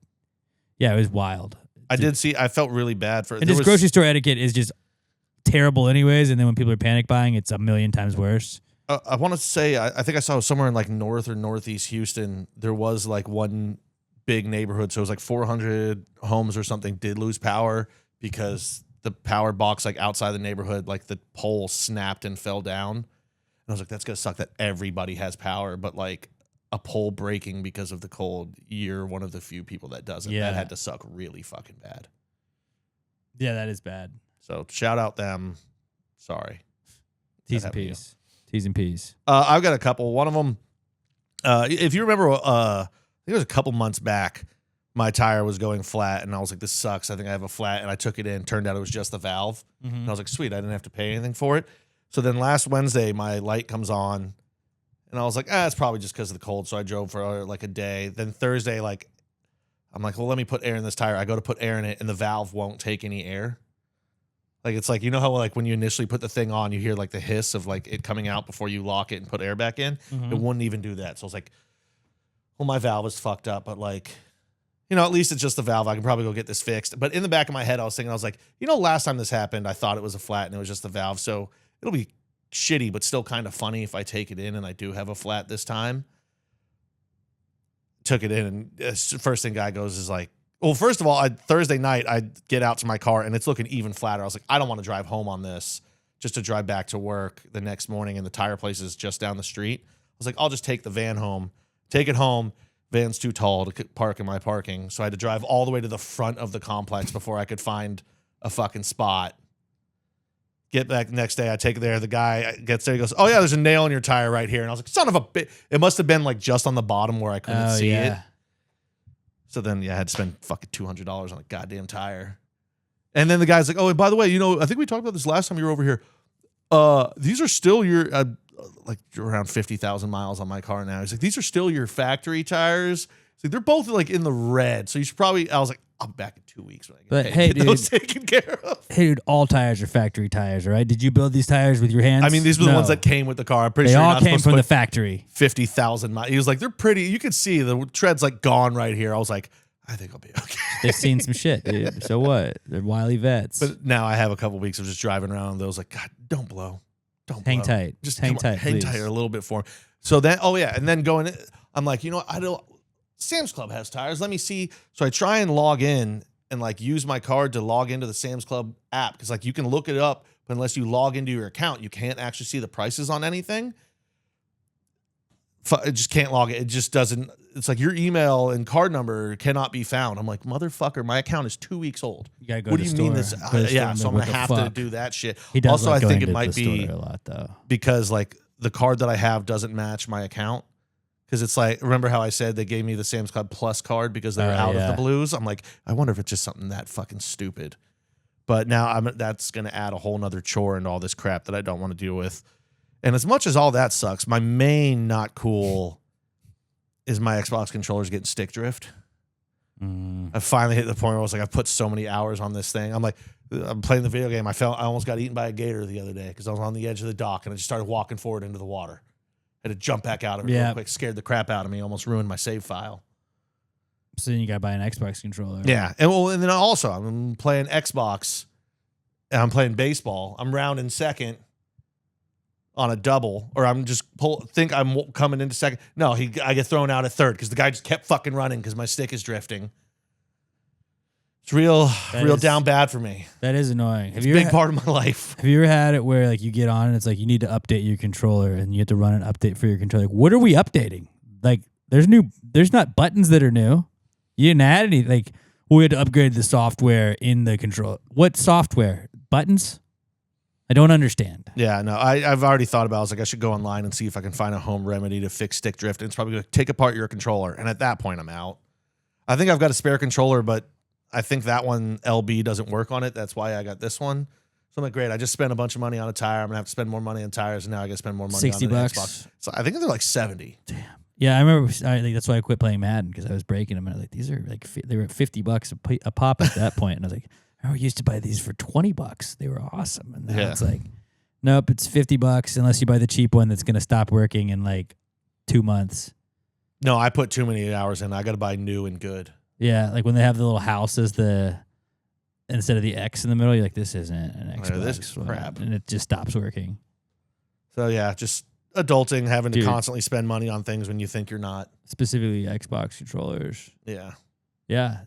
yeah, it was wild. I did see. I felt really bad for. And this grocery store etiquette is just terrible anyways, and then when people are panic buying, it's a million times worse. I want to say I think I saw somewhere in like north or northeast Houston there was like one big neighborhood, so it was like 400 homes or something did lose power because the power box like outside the neighborhood, like the pole snapped and fell down. And I was like, that's gonna suck that everybody has power, but like a pole breaking because of the cold, you're one of the few people that doesn't. Yeah. That had to suck really fucking bad. Yeah, that is bad. So shout out them. Sorry. T's and P's. T's and P's. I've got a couple. One of them, if you remember, I think it was a couple months back, my tire was going flat, and I was like, this sucks. I think I have a flat, and I took it in. Turned out it was just the valve. And I was like, sweet, I didn't have to pay anything for it. So then last Wednesday, my light comes on, and I was like, it's probably just because of the cold. So I drove for like a day. Then Thursday, like, I'm like, well, let me put air in this tire. I go to put air in it, and the valve won't take any air. Like, it's like, you know how like when you initially put the thing on, you hear like the hiss of like it coming out before you lock it and put air back in. It wouldn't even do that. So I was like, well, my valve is fucked up, but like, you know, at least it's just the valve. I can probably go get this fixed. But in the back of my head, I was thinking, I was like, you know, last time this happened, I thought it was a flat and it was just the valve. So it'll be shitty, but still kind of funny if I take it in and I do have a flat this time. Took it in, and first thing guy goes is like, well, first of all, Thursday night, I get out to my car, and it's looking even flatter. I was like, I don't want to drive home on this just to drive back to work the next morning, and the tire place is just down the street. I was like, I'll just take the van home. Take it home. Van's too tall to park in my parking, so I had to drive all the way to the front of the complex before I could find a fucking spot. Get back the next day, I take it there. The guy gets there, he goes, oh, yeah, there's a nail in your tire right here. And I was like, son of a bitch. It must have been like just on the bottom where I couldn't see it. So then, yeah, I had to spend fucking $200 on a goddamn tire. And then the guy's like, oh, and by the way, you know, I think we talked about this last time you were over here. These are still your, like around 50,000 miles on my car now. He's like, these are still your factory tires. He's like, they're both like in the red. So you should probably, I was like, I'll be back in 2 weeks. When I get those taken care of. Hey, dude, all tires are factory tires, all right? Did you build these tires with your hands? I mean, these were the ones that came with the car. I'm pretty they sure all came from the factory. 50,000 miles. He was like, they're pretty. You could see the tread's like gone right here. I was like, I think I'll be okay. They've seen some shit, dude. So what? They're wily vets. But now I have a couple weeks of just driving around on those. Like, God, don't blow. Don't hang blow. tight. Just hang tight. Hang tight a little bit for me. So then, oh yeah, and then going, I'm like, you know what? I don't. Sam's Club has tires. Let me see. So I try and log in and like use my card to log into the Sam's Club app because like you can look it up, but unless you log into your account, you can't actually see the prices on anything. It just can't log it. It just doesn't. It's like your email and card number cannot be found. I'm like, motherfucker, my account is 2 weeks old. You gotta go what to do you the mean store. this? Yeah, so I'm gonna have to do that shit. He does also, like I think going it to might the be store a lot though, because like the card that I have doesn't match my account. Because it's like, remember how I said they gave me the Sam's Club Plus card because they're out of the blues? I'm like, I wonder if it's just something that fucking stupid. But now that's going to add a whole nother chore and all this crap that I don't want to deal with. And as much as all that sucks, my main not cool is my Xbox controllers getting stick drift. I finally hit the point where I was like, I've put so many hours on this thing. I'm like, I'm playing the video game. I almost got eaten by a gator the other day because I was on the edge of the dock and I just started walking forward into the water. Had to jump back out of it real quick. Scared the crap out of me. Almost ruined my save file. So then you gotta buy an Xbox controller. Yeah, and then also I'm playing Xbox and I'm playing baseball. I'm rounding second on a double, or I'm just think I'm coming into second. No, I get thrown out at third because the guy just kept fucking running because my stick is drifting. It's real down bad for me. That is annoying. It's a big part of my life. Have you ever had it where like you get on and it's like you need to update your controller and you have to run an update for your controller? Like, what are we updating? Like, there's not buttons that are new. You didn't add any. Like, we had to upgrade the software in the controller. What software? Buttons? I don't understand. Yeah, no, I've already thought about it. I was like, I should go online and see if I can find a home remedy to fix stick drift. And it's probably going to take apart your controller. And at that point, I'm out. I think I've got a spare controller, but I think that one LB doesn't work on it. That's why I got this one. So I'm like, great. I just spent a bunch of money on a tire. I'm going to have to spend more money on tires. And now I got to spend more money on the $60. Xbox. So I think they're like 70. Damn. Yeah, I remember. I think that's why I quit playing Madden because I was breaking them. And I was like, these are like they were at $50 a pop at that point. And I was like, I used to buy these for $20. They were awesome. And now it's like, nope, it's $50 unless you buy the cheap one that's going to stop working in like 2 months. No, I put too many hours in. I got to buy new and good. Yeah, like when they have the little house as instead of the X in the middle, you're like, this isn't an Xbox. This is crap. And it just stops working. So yeah, just adulting, having to constantly spend money on things when you think you're not. Specifically Xbox controllers. Yeah. Yeah.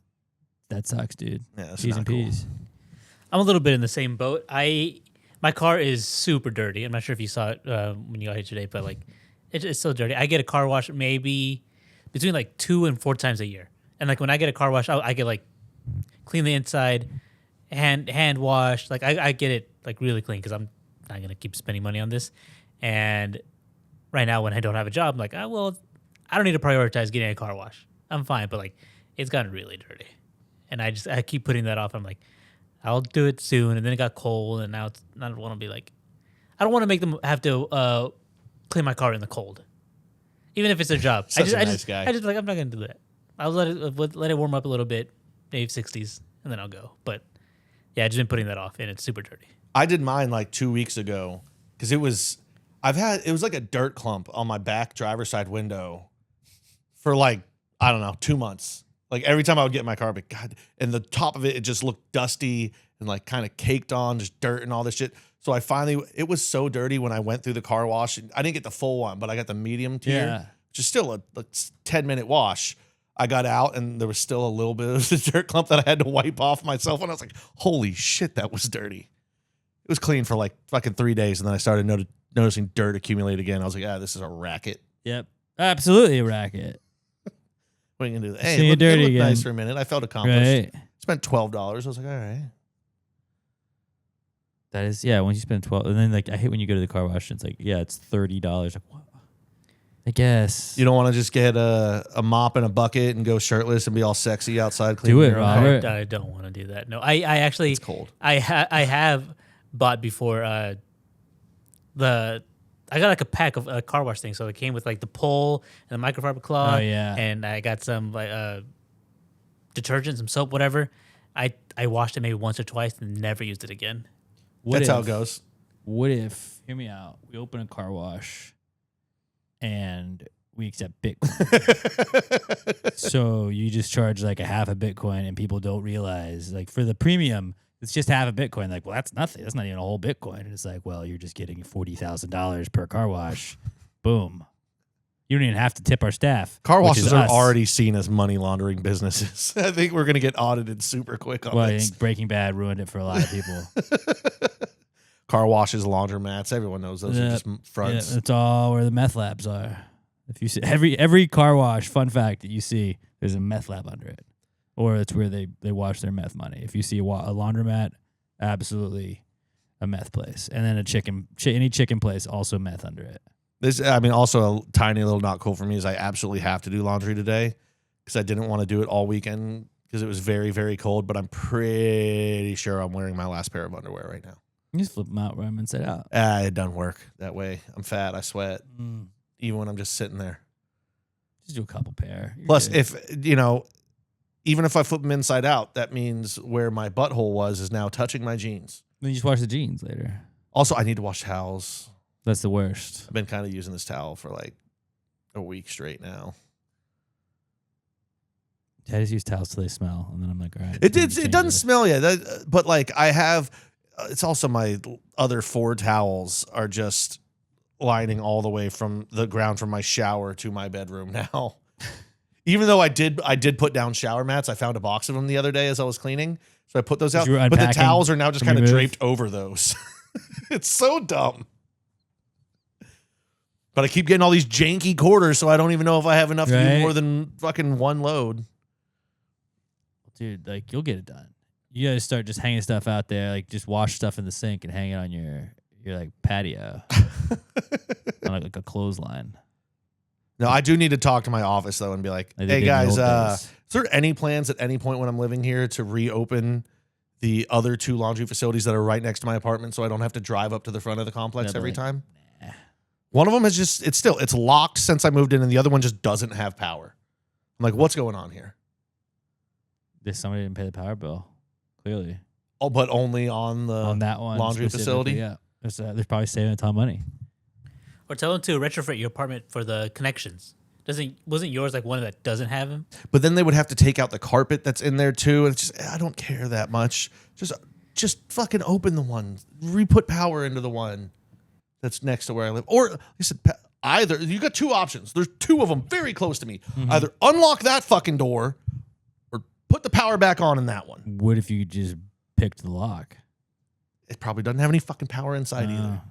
That sucks, dude. Yeah, that's P's not and cool. P's. I'm a little bit in the same boat. My car is super dirty. I'm not sure if you saw it when you got here today, but like it's so dirty. I get a car wash maybe between like 2 and 4 times a year. And like when I get a car wash, I get like clean the inside, hand wash. Like I get it like really clean because I'm not gonna keep spending money on this. And right now when I don't have a job, I'm like, well, I don't need to prioritize getting a car wash. I'm fine, but like it's gotten really dirty, and I keep putting that off. I'm like, I'll do it soon, and then it got cold, and now I don't want to be like, I don't want to make them have to clean my car in the cold, even if it's their job. Such a nice guy. I just like I'm not gonna do that. I'll let it warm up a little bit, maybe 60s, and then I'll go. But yeah, I've just been putting that off, and it's super dirty. I did mine like 2 weeks ago because it was like a dirt clump on my back driver's side window for like, I don't know, 2 months. Like every time I would get in my car, I'd be, God, and the top of it just looked dusty and like kind of caked on, just dirt and all this shit. So it was so dirty when I went through the car wash. I didn't get the full one, but I got the medium tier, which is still a 10-minute wash. I got out and there was still a little bit of the dirt clump that I had to wipe off myself. And I was like, holy shit, that was dirty. It was clean for like fucking 3 days. And then I started noticing dirt accumulate again. I was like, this is a racket. Yep. Absolutely a racket. What are you going to do? See Hey, you it dirty looked again. nice for a minute. I felt accomplished. Right. Spent $12. I was like, all right. That is, yeah, once you spend 12, and then like I hate when you go to the car wash and it's like, yeah, it's $30. Like, what? I guess. You don't want to just get a mop and a bucket and go shirtless and be all sexy outside cleaning Do it, your own Robert. car? I don't want to do that. No, I actually It's cold. I have bought before I got like a pack of car wash things. So it came with like the pole and the microfiber cloth. Oh, yeah. And I got some like detergent, some soap, whatever. I washed it maybe once or twice and never used it again. That's how it goes. What if, hear me out, we open a car wash and we accept Bitcoin. So you just charge like a half a Bitcoin and people don't realize, like for the premium, it's just half a Bitcoin. Like, well, that's nothing. That's not even a whole Bitcoin. And it's like, well, you're just getting $40,000 per car wash. Boom. You don't even have to tip our staff. Car which is washes are us. already seen as money laundering businesses. I think we're going to get audited super quick on Well, I this. think Breaking Bad ruined it for a lot of people. Car washes, laundromats, everyone knows those are Yeah. just fronts. Yeah, that's all where the meth labs are. If you see every car wash, fun fact that you see, there's a meth lab under it, or it's where they wash their meth money. If you see a laundromat, absolutely a meth place, and then any chicken place, also meth under it. Also a tiny little not cool for me is I absolutely have to do laundry today because I didn't want to do it all weekend because it was very, very cold. But I'm pretty sure I'm wearing my last pair of underwear right now. You just flip them out, right inside out. It doesn't work that way. I'm fat. I sweat. Even when I'm just sitting there. Just do a couple pair. You're Plus, good. even if I flip them inside out, that means where my butthole was is now touching my jeans. Then you just wash the jeans later. Also, I need to wash towels. That's the worst. I've been kind of using this towel for like a week straight now. I just use towels till they smell, and then I'm like, all right. It doesn't smell yet, but like I have it's also my other 4 towels are just lining all the way from the ground from my shower to my bedroom now. Even though I did put down shower mats, I found a box of them the other day as I was cleaning. So I put those out. you were But the unpacking towels are now just from kind your of move? draped over those. It's so dumb. But I keep getting all these janky quarters, so I don't even know if I have enough to do Right. more than fucking one load. Dude, like you'll get it done. You gotta start just hanging stuff out there, like just wash stuff in the sink and hang it on your like patio on like a clothesline. No, I do need to talk to my office though and be like, Like they hey did in the guys, old days. is there any plans at any point when I'm living here to reopen the other 2 laundry facilities that are right next to my apartment so I don't have to drive up to the front of the complex Yeah, every like, time? One of them is just, it's locked since I moved in, and the other one just doesn't have power. I'm like, what's going on here? Somebody didn't pay the power bill, clearly. Oh, but only on the On that one laundry specifically, facility? yeah. They're probably saving a ton of money. Or tell them to retrofit your apartment for the connections. Wasn't yours like one that doesn't have them? But then they would have to take out the carpet that's in there too. And it's just, I don't care that much. Just fucking open the one, re-put power into the one that's next to where I live. Or, like I said, either, you got 2 options. There's 2 of them very close to me. Either unlock that fucking door or put the power back on in that one. What if you just picked the lock? It probably doesn't have any fucking power inside either. Oh.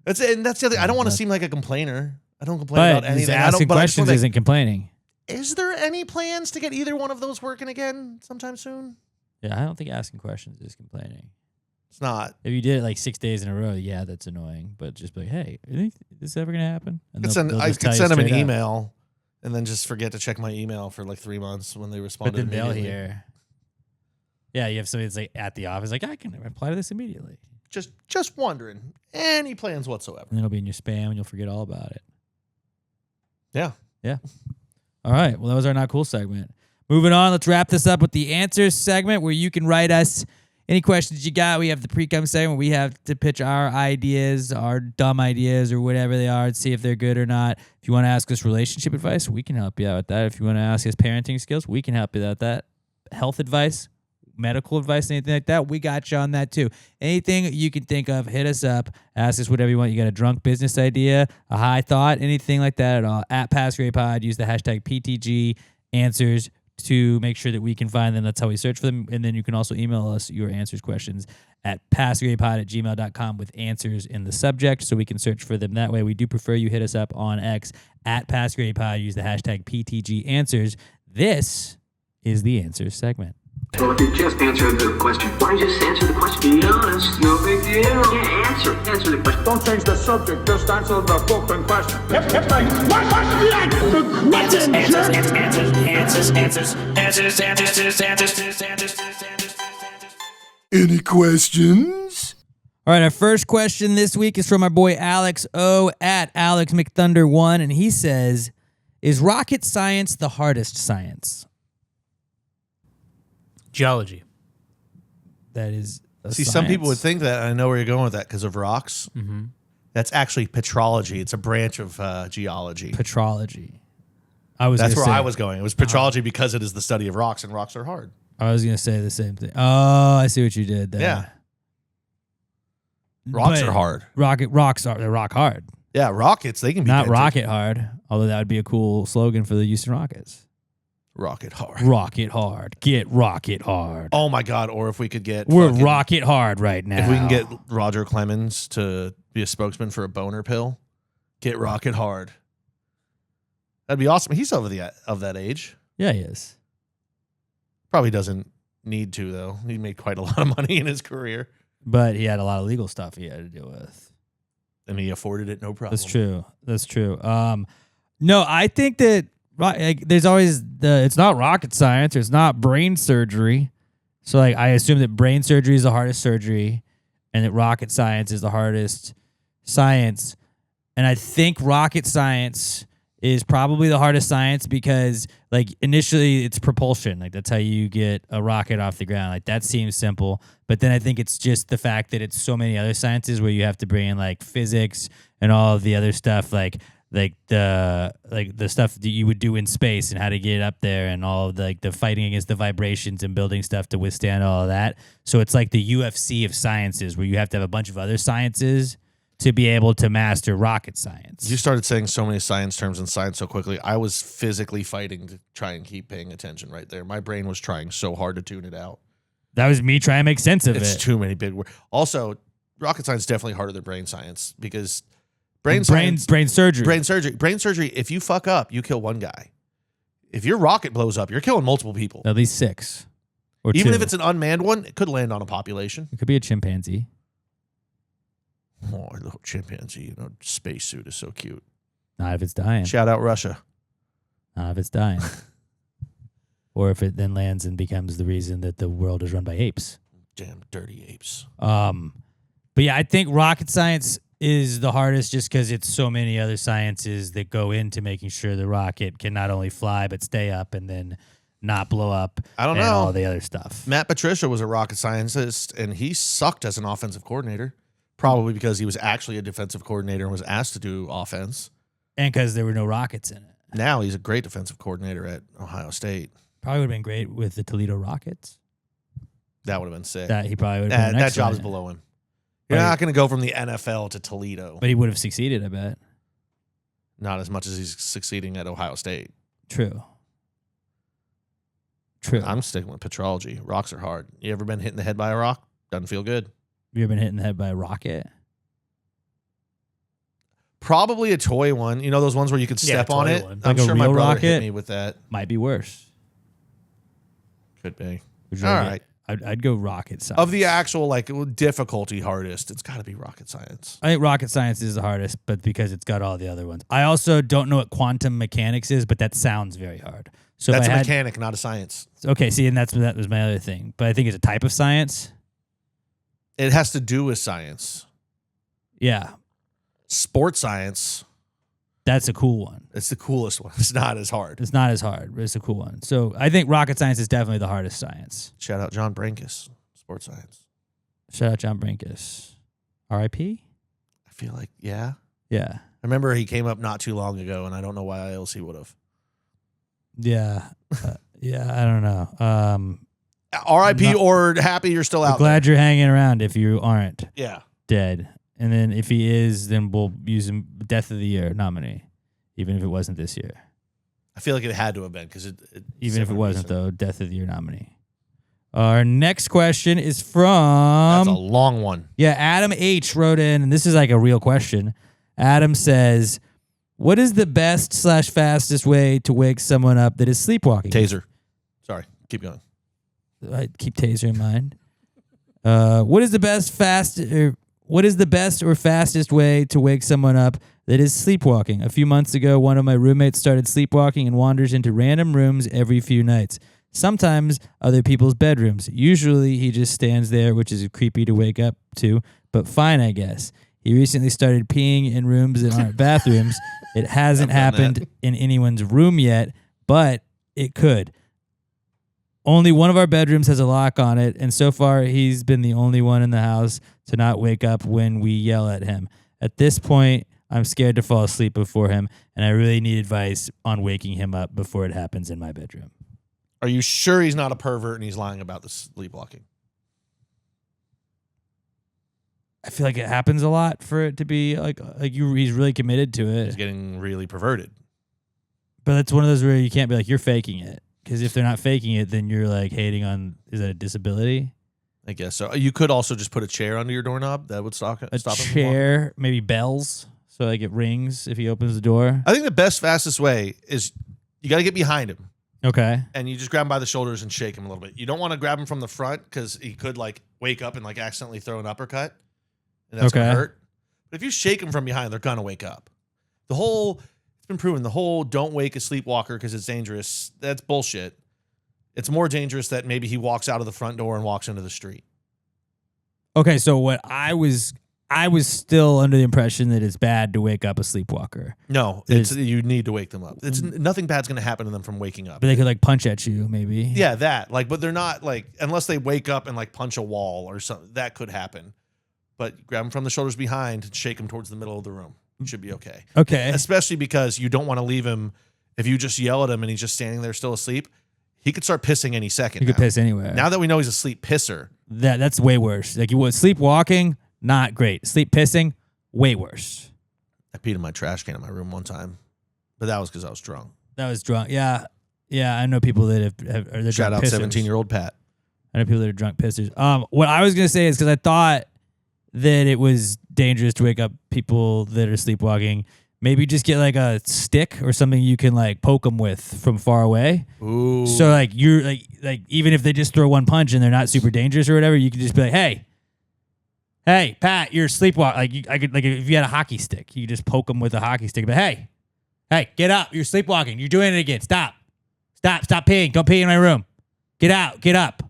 That's the other. I don't want to seem like a complainer. I don't complain But about anything. just I don't, asking but I just questions wanna make- isn't complaining. Is there any plans to get either one of those working again sometime soon? Yeah, I don't think asking questions is complaining. It's not. If you did it like 6 days in a row, yeah, that's annoying. But just be like, hey, you think this is ever gonna happen? And I just could tell you send them an straight up. email and then just forget to check my email for like 3 months when they respond. But then they'll immediately. hear. Yeah, you have somebody that's like at the office, like I can reply to this immediately, Just wondering. Any plans whatsoever? and it'll be in your spam, and you'll forget all about it. Yeah. Yeah. All right. Well, that was our not cool segment. Moving on, let's wrap this up with the answers segment, where you can write us any questions you got. We have the Precome segment. We have to pitch our ideas, our dumb ideas, or whatever they are, and see if they're good or not. If you want to ask us relationship advice, we can help you out with that. If you want to ask us parenting skills, we can help you out with that. Health advice, medical advice, anything like that, we got you on that too. Anything you can think of, hit us up. Ask us whatever you want. You got a drunk business idea, a high thought, anything like that at all. At PassGrayPod, use the hashtag PTG answers to make sure that we can find them. That's how we search for them. And then you can also email us your answers questions at passgraypod@gmail.com with answers in the subject, so we can search for them that way. We do prefer you hit us up on X at passgraypod. Use the hashtag PTG answers. This is the answers segment. Well, if you just answer the question. Why don't you just answer the question? Be honest. No big deal. Yeah, answer the question. Don't change the subject, just answer the fucking question. Any questions? All right, our first question this week is from our boy Alex O at Alex McThunder1, and he says, "Is rocket science the hardest science?" Geology. That is a See, some people would science. think that. I know where you're going with that because of rocks. Mm-hmm. That's actually petrology. It's a branch of geology. Petrology. That's where I was going. It was petrology because it is the study of rocks, and rocks are hard. I was gonna say the same thing. Oh, I see what you did there. Yeah. Rocks But are hard. They're rock hard. Yeah, rockets, they can be Not dented. rocket hard, although that would be a cool slogan for the Houston Rockets. Rocket hard. Rocket hard. Get rocket hard. Oh my God. Or if we could get We're fucking- rocket hard right now. If we can get Roger Clemens to be a spokesman for a boner pill, get rocket hard. That'd be awesome. He's of that age. Yeah, he is. Probably doesn't need to though. He made quite a lot of money in his career, But he had a lot of legal stuff he had to deal with. and he afforded it no problem. That's true. That's true. No, I think that there's always it's not rocket science. It's not brain surgery. So like I assume that brain surgery is the hardest surgery, and that rocket science is the hardest science. And I think rocket science is probably the hardest science because like initially it's propulsion. Like that's how you get a rocket off the ground. Like that seems simple. But then I think it's just the fact that it's so many other sciences where you have to bring in like physics and all of the other stuff. Like like the stuff that you would do in space and how to get up there and all of the fighting against the vibrations and building stuff to withstand all of that. So it's like the UFC of sciences where you have to have a bunch of other sciences to be able to master rocket science. You started saying so many science terms and science so quickly. I was physically fighting to try and keep paying attention right there. My brain was trying so hard to tune it out. That was me trying to make sense of It's it. too many big words. Also, rocket science is definitely harder than brain science because brain surgery. If you fuck up, you kill one guy. If your rocket blows up, you're killing multiple people. At least 6 or Even 2. if it's an unmanned one, it could land on a population. It could be a chimpanzee. Oh, a little chimpanzee, spacesuit is so cute. Not if it's dying. Shout out Russia. Not if it's dying. Or if it then lands and becomes the reason that the world is run by apes. Damn dirty apes. But yeah, I think rocket science is the hardest just because it's so many other sciences that go into making sure the rocket can not only fly but stay up and then not blow up. I don't and know. all the other stuff. Matt Patricia was a rocket scientist, and he sucked as an offensive coordinator. Probably because he was actually a defensive coordinator and was asked to do offense. And because there were no rockets in it. Now he's a great defensive coordinator at Ohio State. Probably would have been great with the Toledo Rockets. That would have been sick. That he probably would have been that job is excellent. below him. You're Right. not going to go from the NFL to Toledo. But he would have succeeded, I bet. Not as much as he's succeeding at Ohio State. True. I'm sticking with petrology. Rocks are hard. You ever been hit in the head by a rock? Doesn't feel good. You ever been hit in the head by a rocket? Probably a toy one. You know those ones where you could step on toy it? one. I'm Like a sure my real brother hit rocket? me with that. Might be worse. Could be. Would you All rather right. get- I'd go rocket science. Of the actual difficulty hardest, it's got to be rocket science. I think rocket science is the hardest, but because it's got all the other ones. I also don't know what quantum mechanics is, but that sounds very hard. So That's if a I had, mechanic, not a science. okay, see, and that was my other thing. But I think it's a type of science. It has to do with science. Yeah, Sports science, that's a cool one. it's the coolest one. It's not as hard. It's not as hard, but it's a cool one. So I think rocket science is definitely the hardest science. Shout out John Brankus, sports science. Shout out John Brinkus. R.I.P. I feel like, yeah. Yeah, I remember he came up not too long ago, and I don't know why else he would have. yeah, yeah. I don't know. R.I.P. Not- or happy you're still I'm out glad you're hanging around. If you aren't there. Yeah. dead, and then if he is, then we'll use him Death of the Year nominee, even if it wasn't this year. I feel like it had to have been because Even if it wasn't, though, Death of the Year nominee. Our next question is from That's a long one. yeah, Adam H wrote in, and this is like a real question. Adam says, "What is the best/fastest way to wake someone up that is sleepwalking?" Taser. Sorry. Keep going. I keep Taser in mind. What is the best or fastest way to wake someone up that is sleepwalking? A few months ago, one of my roommates started sleepwalking and wanders into random rooms every few nights. Sometimes other people's bedrooms. Usually he just stands there, which is creepy to wake up to, but fine, I guess. He recently started peeing in rooms that aren't bathrooms. It hasn't happened in anyone's room yet, but it could. Only one of our bedrooms has a lock on it, and so far he's been the only one in the house to not wake up when we yell at him. At this point, I'm scared to fall asleep before him, and I really need advice on waking him up before it happens in my bedroom. Are you sure he's not a pervert and he's lying about the sleepwalking? I feel like it happens a lot for it to be he's really committed to He's it. getting really perverted. But it's one of those where you can't be like, you're faking it. Because if they're not faking it, then you're like hating on, is that a disability? I guess so. You could also just put a chair under your doorknob. That would stop him. A from walking. chair, maybe bells, so like it rings if he opens the door. I think the best, fastest way is you got to get behind him Okay. and you just grab him by the shoulders and shake him a little bit. You don't want to grab him from the front because he could wake up and accidentally throw an uppercut, and that's gonna Okay. hurt. But if you shake him from behind, they're gonna wake up. It's been proven. The whole don't wake a sleepwalker because it's dangerous. That's bullshit. It's more dangerous that maybe he walks out of the front door and walks into the street. Okay, so what I was still under the impression that it's bad to wake up a sleepwalker. No, you need to wake them up. It's nothing bad's gonna happen to them from waking up. But they could punch at you, maybe. Yeah, that. But they're not unless they wake up and punch a wall or something, that could happen. But grab them from the shoulders behind and shake them towards the middle of the room. you should be okay. Okay. Especially because you don't want to leave him. If you just yell at him and he's just standing there still asleep, he could start pissing any second. You could piss anywhere. Now that we know he's a sleep pisser. That's way worse. Like you would sleepwalking, not great. Sleep pissing, way worse. I peed in my trash can in my room one time, but that was because I was drunk. That was drunk. Yeah. I know people that have are Shout drunk out pissers. 17-year-old Pat. I know people that are drunk pissers. What I was gonna say is because I thought that it was dangerous to wake up people that are sleepwalking. Maybe just get like a stick or something you can like poke them with from far away. Ooh. So like you're like even if they just throw one punch and they're not super dangerous or whatever, you can just be like, hey, Pat, you're sleepwalking. I could if you had a hockey stick, you could just poke them with a hockey stick. But hey, get up! You're sleepwalking. You're doing it again. Stop peeing. Don't pee in my room. Get out. Get up.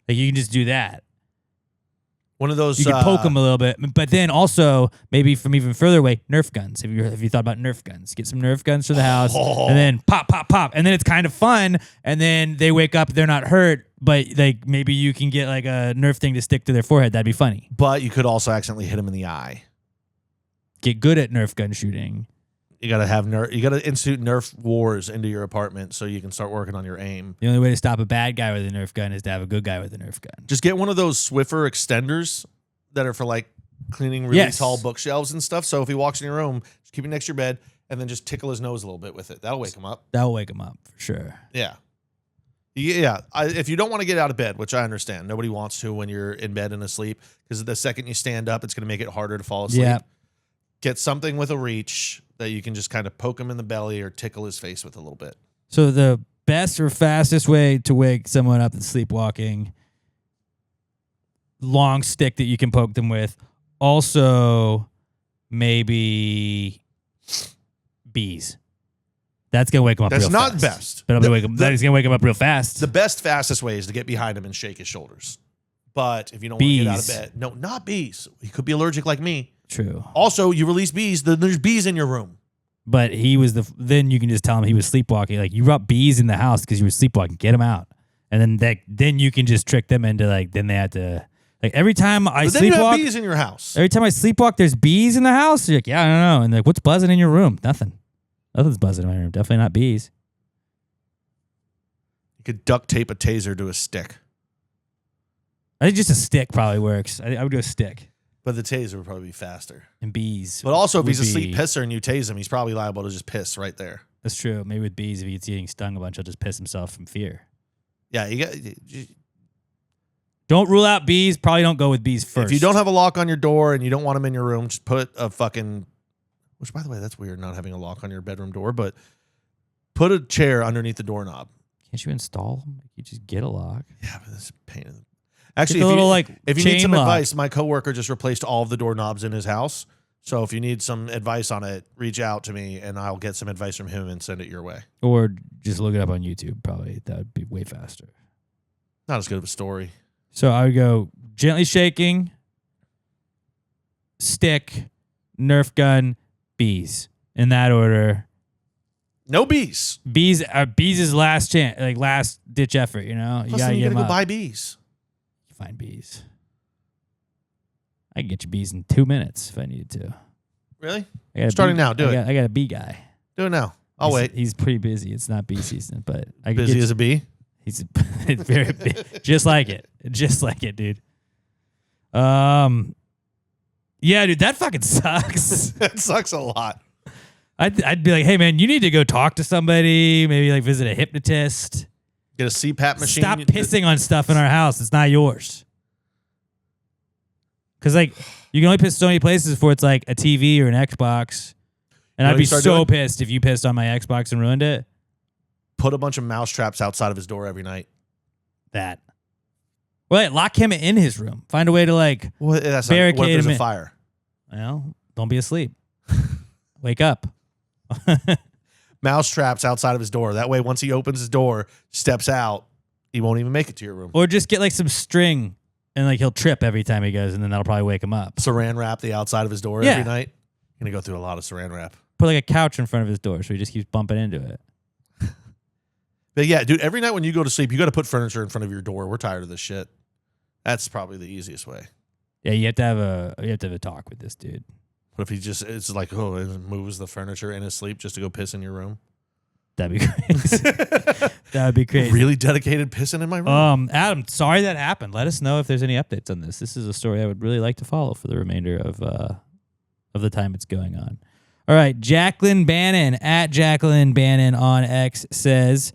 Like you can just do that. One of those. You can poke them a little bit, but then also maybe from even further away, Nerf guns. Have you thought about Nerf guns? Get some Nerf guns for the house, and then pop, and then it's kind of fun. And then they wake up, they're not hurt, but like maybe you can get like a Nerf thing to stick to their forehead. That'd be funny. But you could also accidentally hit him in the eye. Get good at Nerf gun shooting. You gotta have You gotta institute Nerf wars into your apartment so you can start working on your aim. The only way to stop a bad guy with a Nerf gun is to have a good guy with a Nerf gun. Just get one of those Swiffer extenders that are for like cleaning really tall bookshelves and stuff. So if he walks in your room, just keep it next to your bed and then just tickle his nose a little bit with it. That'll wake him up. That'll wake him up for sure. Yeah. If you don't want to get out of bed, which I understand, nobody wants to when you're in bed and asleep, because the second you stand up, it's going to make it harder to fall asleep. Yeah. Get something with a reach that you can just kind of poke him in the belly or tickle his face with a little bit. So the best or fastest way to wake someone up that's sleepwalking, long stick that you can poke them with. Also, maybe bees. That's gonna wake them up. That's real not fast. best. But that is gonna wake them up real fast. The best, fastest way is to get behind him and shake his shoulders. But if you don't want to get out of bed, no, not bees. He could be allergic like me. True. Also, you release bees. There's bees in your room. But he was then you can just tell him he was sleepwalking. Like you brought bees in the house because you were sleepwalking. Get them out, and then you can just trick them into like. Then they have to like every time I But then you have sleepwalk. bees in your house. Every time I sleepwalk, there's bees in the house. You're like, yeah, I don't know. And like, what's buzzing in your room? Nothing's buzzing in my room. Definitely not bees. You could duct tape a taser to a stick. I think just a stick probably works. I would do a stick. But the taser would probably be faster. And bees. But also, if would he's a sleep be- pisser and you tase him, he's probably liable to just piss right there. That's true. Maybe with bees, if he gets getting stung a bunch, he'll just piss himself from fear. Yeah, Don't rule out bees. Probably don't go with bees first. if you don't have a lock on your door and you don't want him in your room, just put a fucking. Which, by the way, that's weird not having a lock on your bedroom door. But put a chair underneath the doorknob. Can't you install them? You just get a lock. Yeah, but that's a pain in the. Actually, Get the little, if you need chain some lock. advice, my coworker just replaced all of the doorknobs in his house. So if you need some advice on it, reach out to me and I'll get some advice from him and send it your way. Or just look it up on YouTube. Probably that would be way faster. Not as good of a story. So I would go gently shaking, stick, Nerf gun, bees in that order. No bees. Bees is last chance, like last ditch effort. You know, Plus, gotta then you get gotta 'em go up. buy bees. Find bees. I can get you bees in 2 minutes if I needed to. Really? I got a Starting bee- now. Do it. I got a bee guy. Do it now. I'll wait. He's pretty busy. It's not bee season, but I can Busy get as a bee. He's it's very just like it, dude. Yeah, dude, that fucking sucks. That sucks a lot. I'd be like, hey man, you need to go talk to somebody. Maybe like visit a hypnotist. Get a CPAP machine. Stop pissing on stuff in our house. It's not yours. Because like you can only piss so many places before it's like a TV or an Xbox. And You know I'd what be you start so doing? pissed if you pissed on my Xbox and ruined it. Put a bunch of mouse traps outside of his door every night. That. Well, lock him in his room. Find a way to like, Well, that's not, what Barricade if there's him a in. fire? well, don't be asleep. Wake up. Mouse traps outside of his door. That way, once he opens his door, steps out, he won't even make it to your room. Or just get like some string and like he'll trip every time he goes and then that'll probably wake him up. Saran wrap the outside of his door Yeah. every night. Gonna go through a lot of saran wrap. Put like a couch in front of his door so he just keeps bumping into it. But yeah, dude, every night when you go to sleep, you got to put furniture in front of your door. We're tired of this shit. That's probably the easiest way. Yeah, you have to have a talk with this dude. What if he just it's like and moves the furniture in his sleep just to go piss in your room? That'd be crazy. That'd be crazy. Really dedicated pissing in my room. Adam, sorry that happened. Let us know if there's any updates on this. This is a story I would really like to follow for the remainder of the time it's going on. All right, Jacqueline Bannon at Jacqueline Bannon on X says,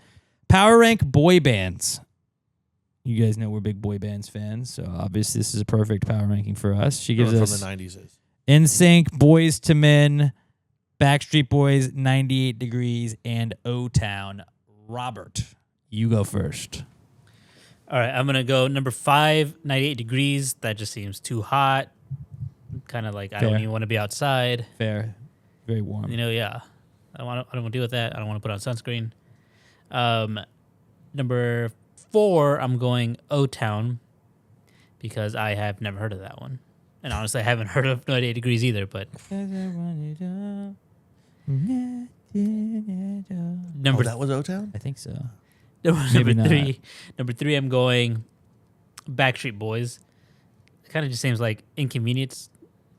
power rank boy bands. You guys know we're big boy bands fans, so obviously this is a perfect power ranking for us. She gives us from the 90s is. NSYNC, Boys to Men, Backstreet Boys, 98 Degrees, and O-Town. Robert, you go first. All right, I'm gonna go number 5, 98 Degrees. That just seems too hot. Kind of like I don't Fair. even want to be outside. Fair. Very warm. You know, yeah. I don't want to deal with that. I don't want to put on sunscreen. Number 4, I'm going O-Town because I have never heard of that one. And honestly, I haven't heard of 98 Degrees either, but number that was O-Town? I think so. number not. 3, I'm going Backstreet Boys. It kind of just seems like inconvenience,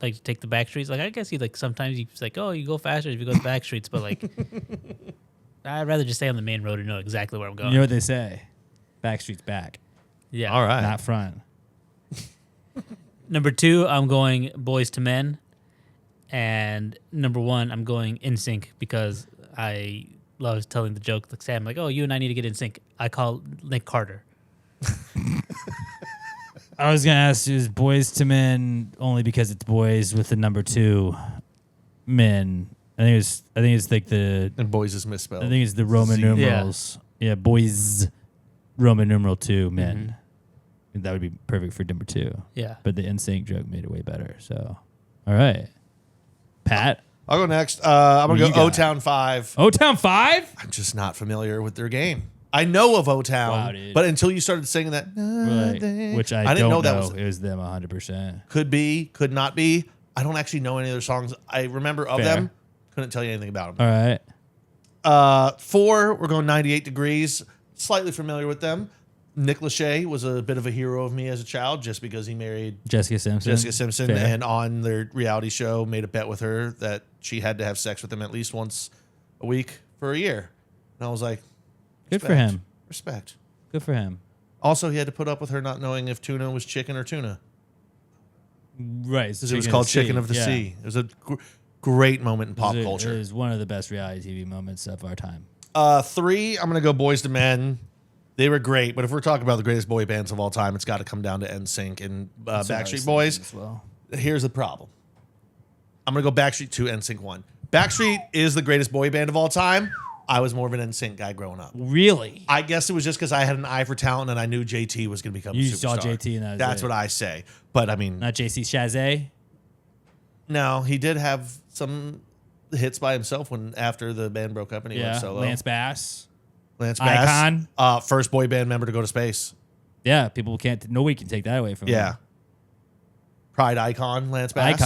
like to take the back streets. Like I guess you like sometimes you like, oh, you go faster if you go the back streets, but like I'd rather just stay on the main road and know exactly where I'm going. You know what they say? Backstreet's back, Yeah. All right. not front. Number 2, I'm going Boys to Men, and number 1, I'm going NSYNC because I love telling the joke. Like Sam, like, oh, you and I need to get NSYNC. I call Nick Carter. I was gonna ask you, is Boys to Men only because it's boys with the number 2 men? I think it's like the And boys is misspelled. I think it's the Roman Z. numerals. Yeah, boys, Roman numeral 2 men. That would be perfect for number 2. Yeah. But the NSYNC joke made it way better. So, all right, Pat. I'll go next. I'm What going you to go got? O-Town 5. O-Town 5. I'm just not familiar with their game. I know of O-Town, Wow, dude. but until you started singing that, Right. Which I didn't don't know know. that was It was them 100%. could be, could not be. I don't actually know any of their songs. I remember of Fair. them. Couldn't tell you anything about them. All right. 4, we're going 98 Degrees. Slightly familiar with them. Nick Lachey was a bit of a hero of me as a child just because he married Jessica Simpson. Jessica Simpson Fair. and on their reality show made a bet with her that she had to have sex with him at least once a week for a year. And I was like, Good for respect, him. Respect. Good for him. Also, he had to put up with her not knowing if tuna was chicken or tuna. Right. Because it was called Chicken of the Sea. It was a great moment in pop culture. It was one of the best reality TV moments of our time. 3, I'm going to go Boys to Men. They were great, but if we're talking about the greatest boy bands of all time, it's got to come down to NSYNC and That's what I was Backstreet thinking Boys. as well. Here's the problem. I'm going to go Backstreet 2, NSYNC 1. Backstreet is the greatest boy band of all time. I was more of an NSYNC guy growing up. Really? I guess it was just because I had an eye for talent and I knew JT was going to become a You superstar. saw JT and that was That's it. what I say. But I mean, Not JC Chazé? no, he did have some hits by himself when after the band broke up and he went Yeah. solo. Lance Bass? Lance Bass. Icon. First boy band member to go to space. Yeah. People can't, nobody can take that away from Yeah. him. Pride icon, Lance Bass.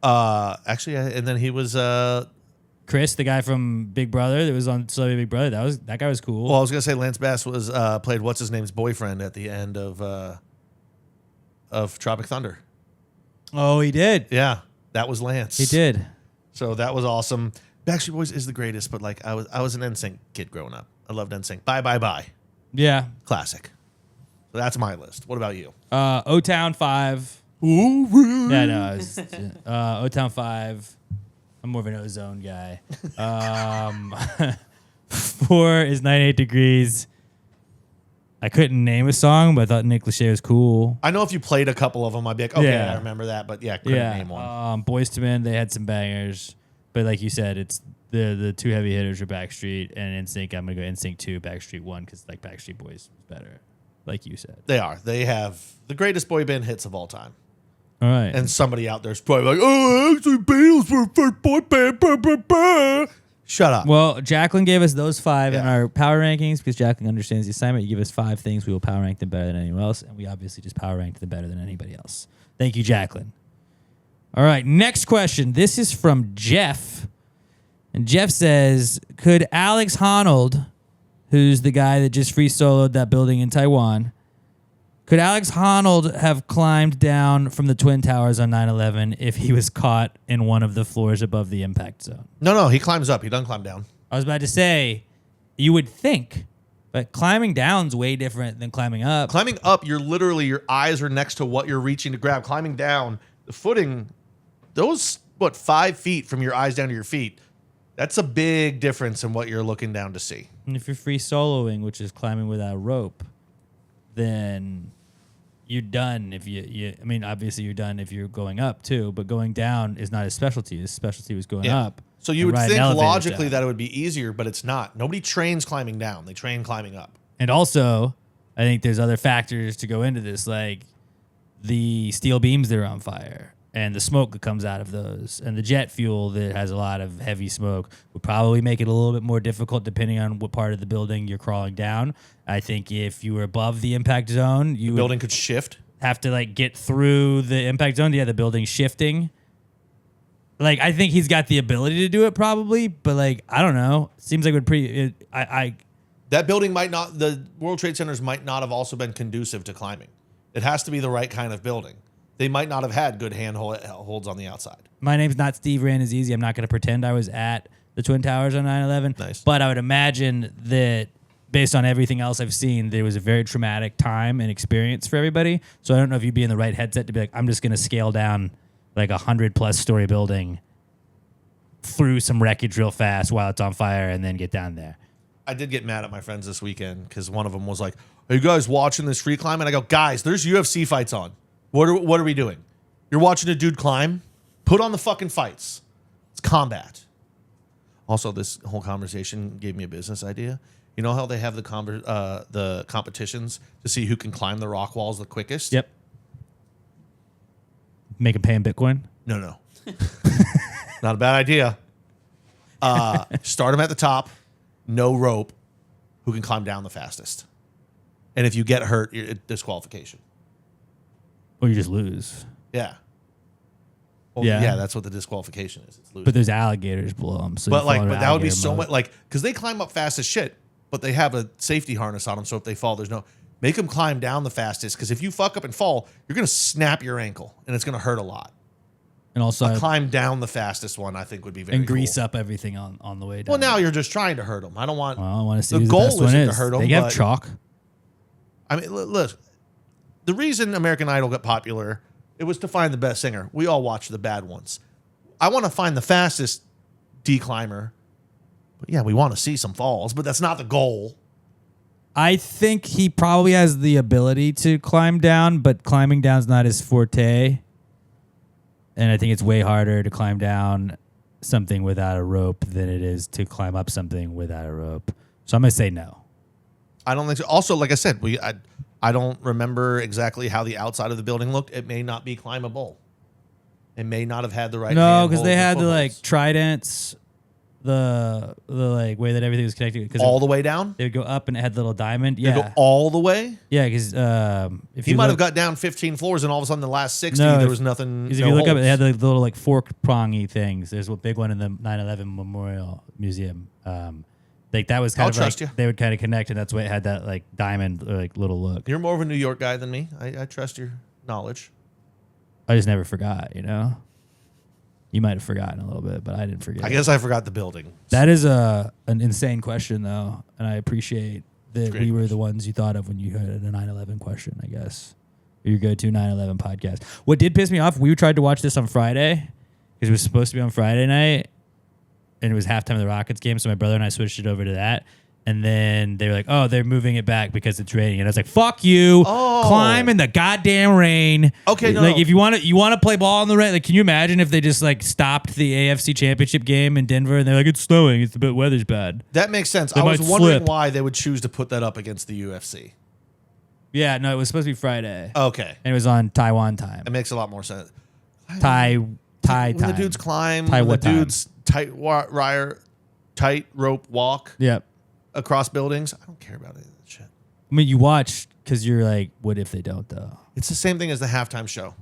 Icon. Actually, and then he was Chris, the guy from Big Brother that was on Celebrity Big Brother, that guy was cool. well, I was gonna say Lance Bass was played what's his name's boyfriend at the end of Tropic Thunder. Oh, he did. Yeah, that was Lance. He did. So that was awesome. Backstreet Boys is the greatest, but like I was an NSYNC kid growing up. I loved NSYNC. Bye Bye Bye, Yeah. classic. So that's my list. What about you? O-Town 5. Yeah, no. O-Town 5. I'm more of an ozone guy. 4 is 98 Degrees. I couldn't name a song, but I thought Nick Lachey was cool. I know if you played a couple of them, I'd be like, okay, Yeah. I remember that, but yeah, couldn't name one. Boys to Men, they had some bangers, but like you said, it's the 2 heavy hitters are Backstreet and NSYNC. I'm gonna go NSYNC 2, Backstreet 1 because like Backstreet Boys was better, like you said. They are. They have the greatest boy band hits of all time. All right, And somebody out there's probably like, oh, actually, Beatles were first boy band. Blah, blah, blah. Shut up. well, Jacqueline gave us those 5 in Yeah. our power rankings because Jacqueline understands the assignment. You give us 5 things, we will power rank them better than anyone else, and we obviously just power ranked them better than anybody else. Thank you, Jacqueline. All right, next question. This is from Jeff. And Jeff says, could Alex Honnold, who's the guy that just free soloed that building in Taiwan, Could Alex Honnold have climbed down from the Twin Towers on 9/11 if he was caught in one of the floors above the impact zone? No, he climbs up. He doesn't climb down. I was about to say, you would think, but climbing down's way different than climbing up. Climbing up, you're literally, your eyes are next to what you're reaching to grab. Climbing down, the footing, those, 5 feet from your eyes down to your feet, that's a big difference in what you're looking down to see. And if you're free soloing, which is climbing without a rope, then you're done. If I mean, obviously you're done if you're going up too, but going down is not his specialty. His specialty was going up. So you and would riding think elevators logically down. that it would be easier, but it's not. Nobody trains climbing down. They train climbing up. And also, I think there's other factors to go into this, like the steel beams that are on fire and the smoke that comes out of those and the jet fuel that has a lot of heavy smoke would probably make it a little bit more difficult depending on what part of the building you're crawling down. I think if you were above the impact zone, you The building could shift. have to like get through the impact zone. Yeah, the building's shifting. Like, I think he's got the ability to do it probably, but like, I don't know. Seems like That building might not, the World Trade Centers might not have also been conducive to climbing. It has to be the right kind of building. They might not have had good handholds on the outside. My name's not Steve Rand is easy. I'm not going to pretend I was at the Twin Towers on 9/11. Nice. But I would imagine that based on everything else I've seen, there was a very traumatic time and experience for everybody. So I don't know if you'd be in the right headset to be like, I'm just going to scale down like 100+ story building through some wreckage real fast while it's on fire and then get down there. I did get mad at my friends this weekend because one of them was like, "Are you guys watching this free climb?" And I go, "Guys, there's UFC fights on. What are we doing? You're watching a dude climb? Put on the fucking fights. It's combat." Also, this whole conversation gave me a business idea. You know how they have the competitions to see who can climb the rock walls the quickest? Yep. Make him pay in Bitcoin? No. Not a bad idea. Start them at the top, no rope, who can climb down the fastest. And if you get hurt, you're disqualification. Or you just lose. Yeah. Well, Yeah. yeah, that's what the disqualification is. It's losing. But there's alligators below them. So But you fall into that would be alligator so mode. much, because they climb up fast as shit, but they have a safety harness on them, so if they fall, make them climb down the fastest, because if you fuck up and fall, you're going to snap your ankle, and it's going to hurt a lot. And also Climb down the fastest one, I think, would be very and grease cool. up everything on the way down. Well, now you're just trying to hurt them. I don't want... Well, I want to see the who the goal best one isn't is. to hurt them, They have but- chalk. I mean, look, the reason American Idol got popular, it was to find the best singer. We all watch the bad ones. I want to find the fastest declimber. But yeah, we want to see some falls, but that's not the goal. I think he probably has the ability to climb down, but climbing down's not his forte. And I think it's way harder to climb down something without a rope than it is to climb up something without a rope. So I'm going to say no. I don't think so. Also, like I said, I don't remember exactly how the outside of the building looked. It may not be climbable. It may not have had the right. No, because they handholds had or the like footholds. tridents, the like way that everything was connected. Because all the way down. they would go up and it had the little diamond. They Yeah, go all the way. yeah. Because if He you might have look- got down 15 floors, and all of a sudden, the last 60, No, there if- was nothing. Because if you look up, they had the little like fork prongy things. There's a big one in the 9/11 Memorial Museum. Like that was kind I'll of trust like you. they would kind of connect, and that's why it had that like diamond like little look. You're more of a New York guy than me. I trust your knowledge. I just never forgot, you know. You might have forgotten a little bit, but I didn't forget. I guess I forgot the building. That is an insane question, though, and I appreciate that Great we were the question. ones you thought of when you heard a 9/11 question. I guess your go-to 9/11 podcast. What did piss me off? We tried to watch this on Friday because it was supposed to be on Friday night, and it was halftime of the Rockets game. So my brother and I switched it over to that. And then they were like, "Oh, they're moving it back because it's raining." And I was like, "Fuck you! Oh. Climb in the goddamn rain." Okay, no, like no. if you want to play ball in the rain, like can you imagine if they just like stopped the AFC Championship game in Denver and they're like, "It's snowing, it's the bit weather's bad." That makes sense. They I was might wondering slip. why they would choose to put that up against the UFC. Yeah, no, it was supposed to be Friday, Okay. and it was on Taiwan time. It makes a lot more sense. Thai When time. the dudes climb, Thai when the what time? dudes tight rope walk Yep. across buildings, I don't care about any of that shit. I mean, you watch because you're like, what if they don't though? It's the same thing as the halftime show.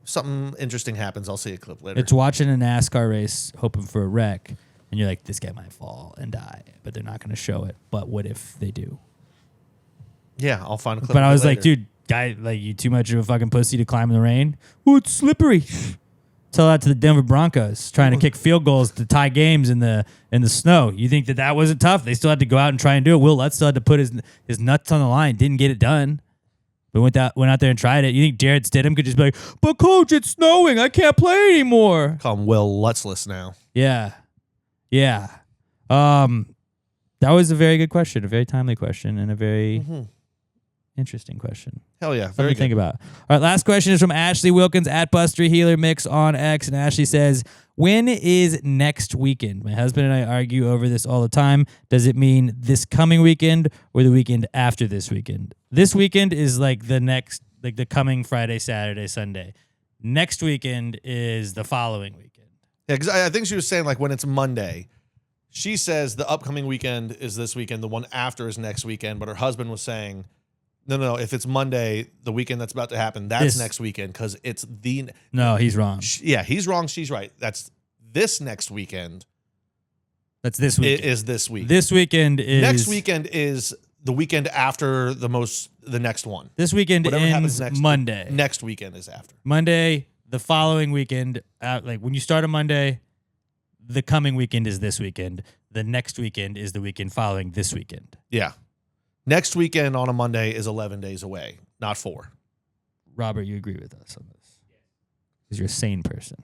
If something interesting happens, I'll see a clip later. It's watching a NASCAR race, hoping for a wreck, and you're like, this guy might fall and die, but they're not going to show it. But what if they do? Yeah, I'll find a clip. But I of it was like, later. dude, guy, like you too much of a fucking pussy to climb in the rain. Oh, it's slippery. Tell that to the Denver Broncos trying to kick field goals to tie games in the snow. You think that wasn't tough? They still had to go out and try and do it. Will Lutz still had to put his nuts on the line. Didn't get it done. But went out there and tried it. You think Jared Stidham could just be like, but coach, it's snowing. I can't play anymore. Call him Will Lutzless now. Yeah. Yeah. That was a very good question, a very timely question, and a very interesting question. Hell yeah. Something Very to think good. about. All right, last question is from Ashley Wilkins at Buster Healer Mix on X. And Ashley says, when is next weekend? My husband and I argue over this all the time. Does it mean this coming weekend or the weekend after this weekend? This weekend is like the coming Friday, Saturday, Sunday. Next weekend is the following weekend. Yeah, because I think she was saying like when it's Monday. She says the upcoming weekend is this weekend. The one after is next weekend. But her husband was saying, no. If it's Monday, the weekend that's about to happen, that's next weekend because it's the. No, he's wrong. Yeah, he's wrong. She's right. That's this next weekend. That's this weekend. It is this week. This weekend is Next weekend is the weekend after the next one. This weekend Whatever ends happens next Monday. Next weekend is after. Monday, the following weekend. Like when you start on Monday, the coming weekend is this weekend. The next weekend is the weekend following this weekend. Yeah. Next weekend on a Monday is 11 days away, not 4. Robert, you agree with us on this? Because you're a sane person.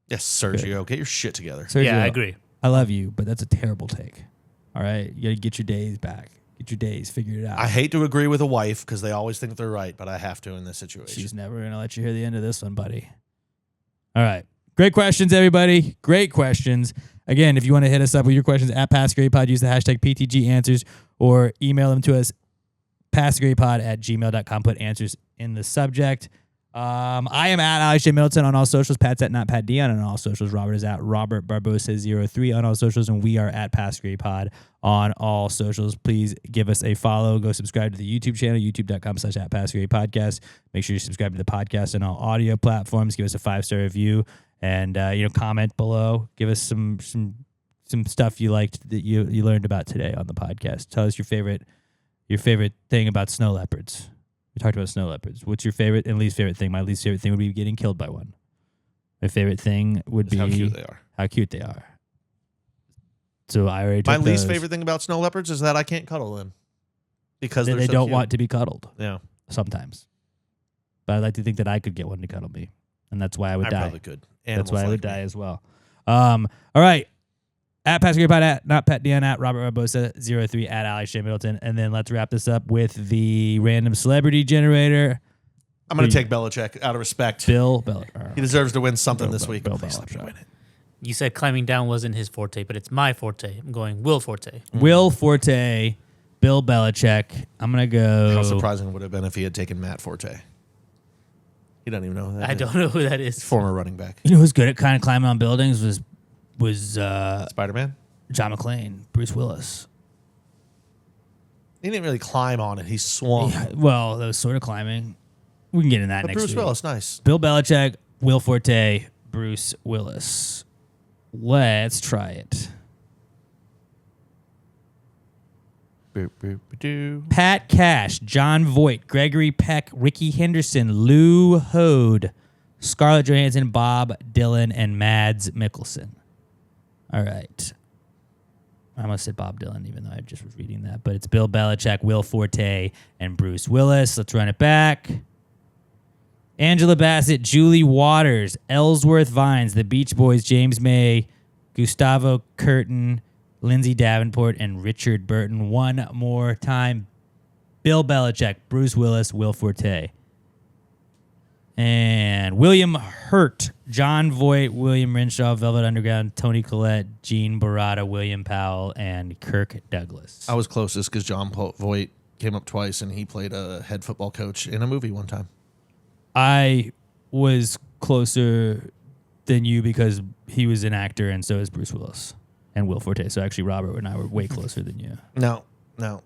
Yes, Sergio. Get your shit together. Sergio, Yeah, I agree. I love you, but that's a terrible take. All right? You got to get your days back. Get your days. Figure it out. I hate to agree with a wife because they always think they're right, but I have to in this situation. She's never going to let you hear the end of this one, buddy. All right. Great questions, everybody. Great questions. Again, if you want to hit us up with your questions at PassGreatPod, use the hashtag PTG Answers or email them to us, PassGreatPod@gmail.com. Put answers in the subject. I am at Alex J. Middleton on all socials. Pat's at NotPatDion on all socials. Robert is at Robert Barbosa03 on all socials. And we are at PassGreatPod on all socials. Please give us a follow. Go subscribe to the YouTube channel, youtube.com/@PassGreatPodcast. Make sure you subscribe to the podcast on all audio platforms. Give us a 5-star review. And comment below. Give us some stuff you liked that you learned about today on the podcast. Tell us your favorite thing about snow leopards. We talked about snow leopards. What's your favorite and least favorite thing? My least favorite thing would be getting killed by one. My favorite thing would be how cute they are. How cute they are. So I already My took least those. favorite thing about snow leopards is that I can't cuddle them because They they're so don't cute. want to be cuddled Yeah, sometimes. But I'd like to think that I could get one to cuddle me, and that's why I would I die. probably could. That's Animals why I like would me. die as well. All right. At PassGreatPod, at NotPatDion, at Robert Barbosa03, at Alex J. Middleton. And then let's wrap this up with the random celebrity generator. I'm going to take Belichick out of respect. Bill Belichick. He deserves to win something Bill this week. Bill Please let me Belichick. win it. You said climbing down wasn't his forte, but it's my forte. I'm going Will Forte. Will Forte, Bill Belichick. I'm going to go. How surprising it would have been if he had taken Matt Forte. He doesn't even know who that I is. don't know who that is. Former running back. You know who's good at kind of climbing on buildings was Spider-Man? John McClane, Bruce Willis. He didn't really climb on it. He swung. Yeah, well, that was sort of climbing. We can get in that But next Bruce week. Willis, nice. Bill Belichick, Will Forte, Bruce Willis. Let's try it. Boop, boop, ba-doo. Pat Cash, John Voight, Gregory Peck, Ricky Henderson, Lou Hode, Scarlett Johansson, Bob Dylan, and Mads Mikkelsen. All right. I almost said Bob Dylan, even though I just was reading that. But it's Bill Belichick, Will Forte, and Bruce Willis. Let's run it back. Angela Bassett, Julie Waters, Ellsworth Vines, The Beach Boys, James May, Gustavo Curtin, Lindsay Davenport, and Richard Burton. One more time. Bill Belichick, Bruce Willis, Will Forte. And William Hurt, John Voight, William Renshaw, Velvet Underground, Tony Collette, Gene Barata, William Powell, and Kirk Douglas. I was closest because John Voight came up twice and he played a head football coach in a movie one time. I was closer than you because he was an actor, and so is Bruce Willis and Will Forte. So actually, Robert and I were way closer than you. No.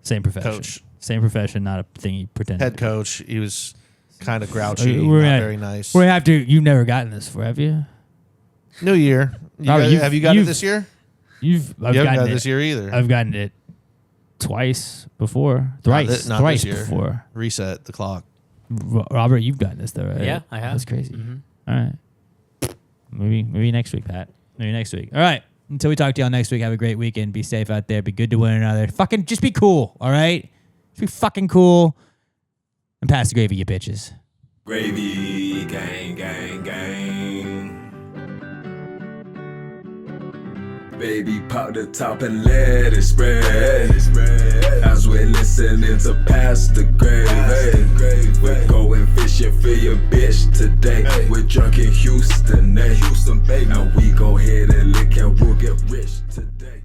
Same profession. Coach. Same profession, not a thing he pretended. Head coach. He was kind of grouchy, We're not at- very nice. We're after you've never gotten this before, have you? New year. Robert, Have you got it this year? I've You haven't gotten got it it this year either. I've gotten it twice before, thrice Not thrice this year. before. Reset the clock. Robert, you've gotten this though, right? Yeah, I have. That's crazy. Mhm. All right. Maybe next week, Pat. Maybe next week. All right. Until we talk to y'all next week, have a great weekend. Be safe out there. Be good to one another. Fucking just be cool, all right? Just be fucking cool. And pass the gravy, you bitches. Gravy, gang, gang, gang. Baby, pop the top and let it spread. As we're listening to Pastor Gravy. We're going fishing for your bitch today. We're drunk in Houston, Houston, baby. And we go ahead and lick and we'll get rich today.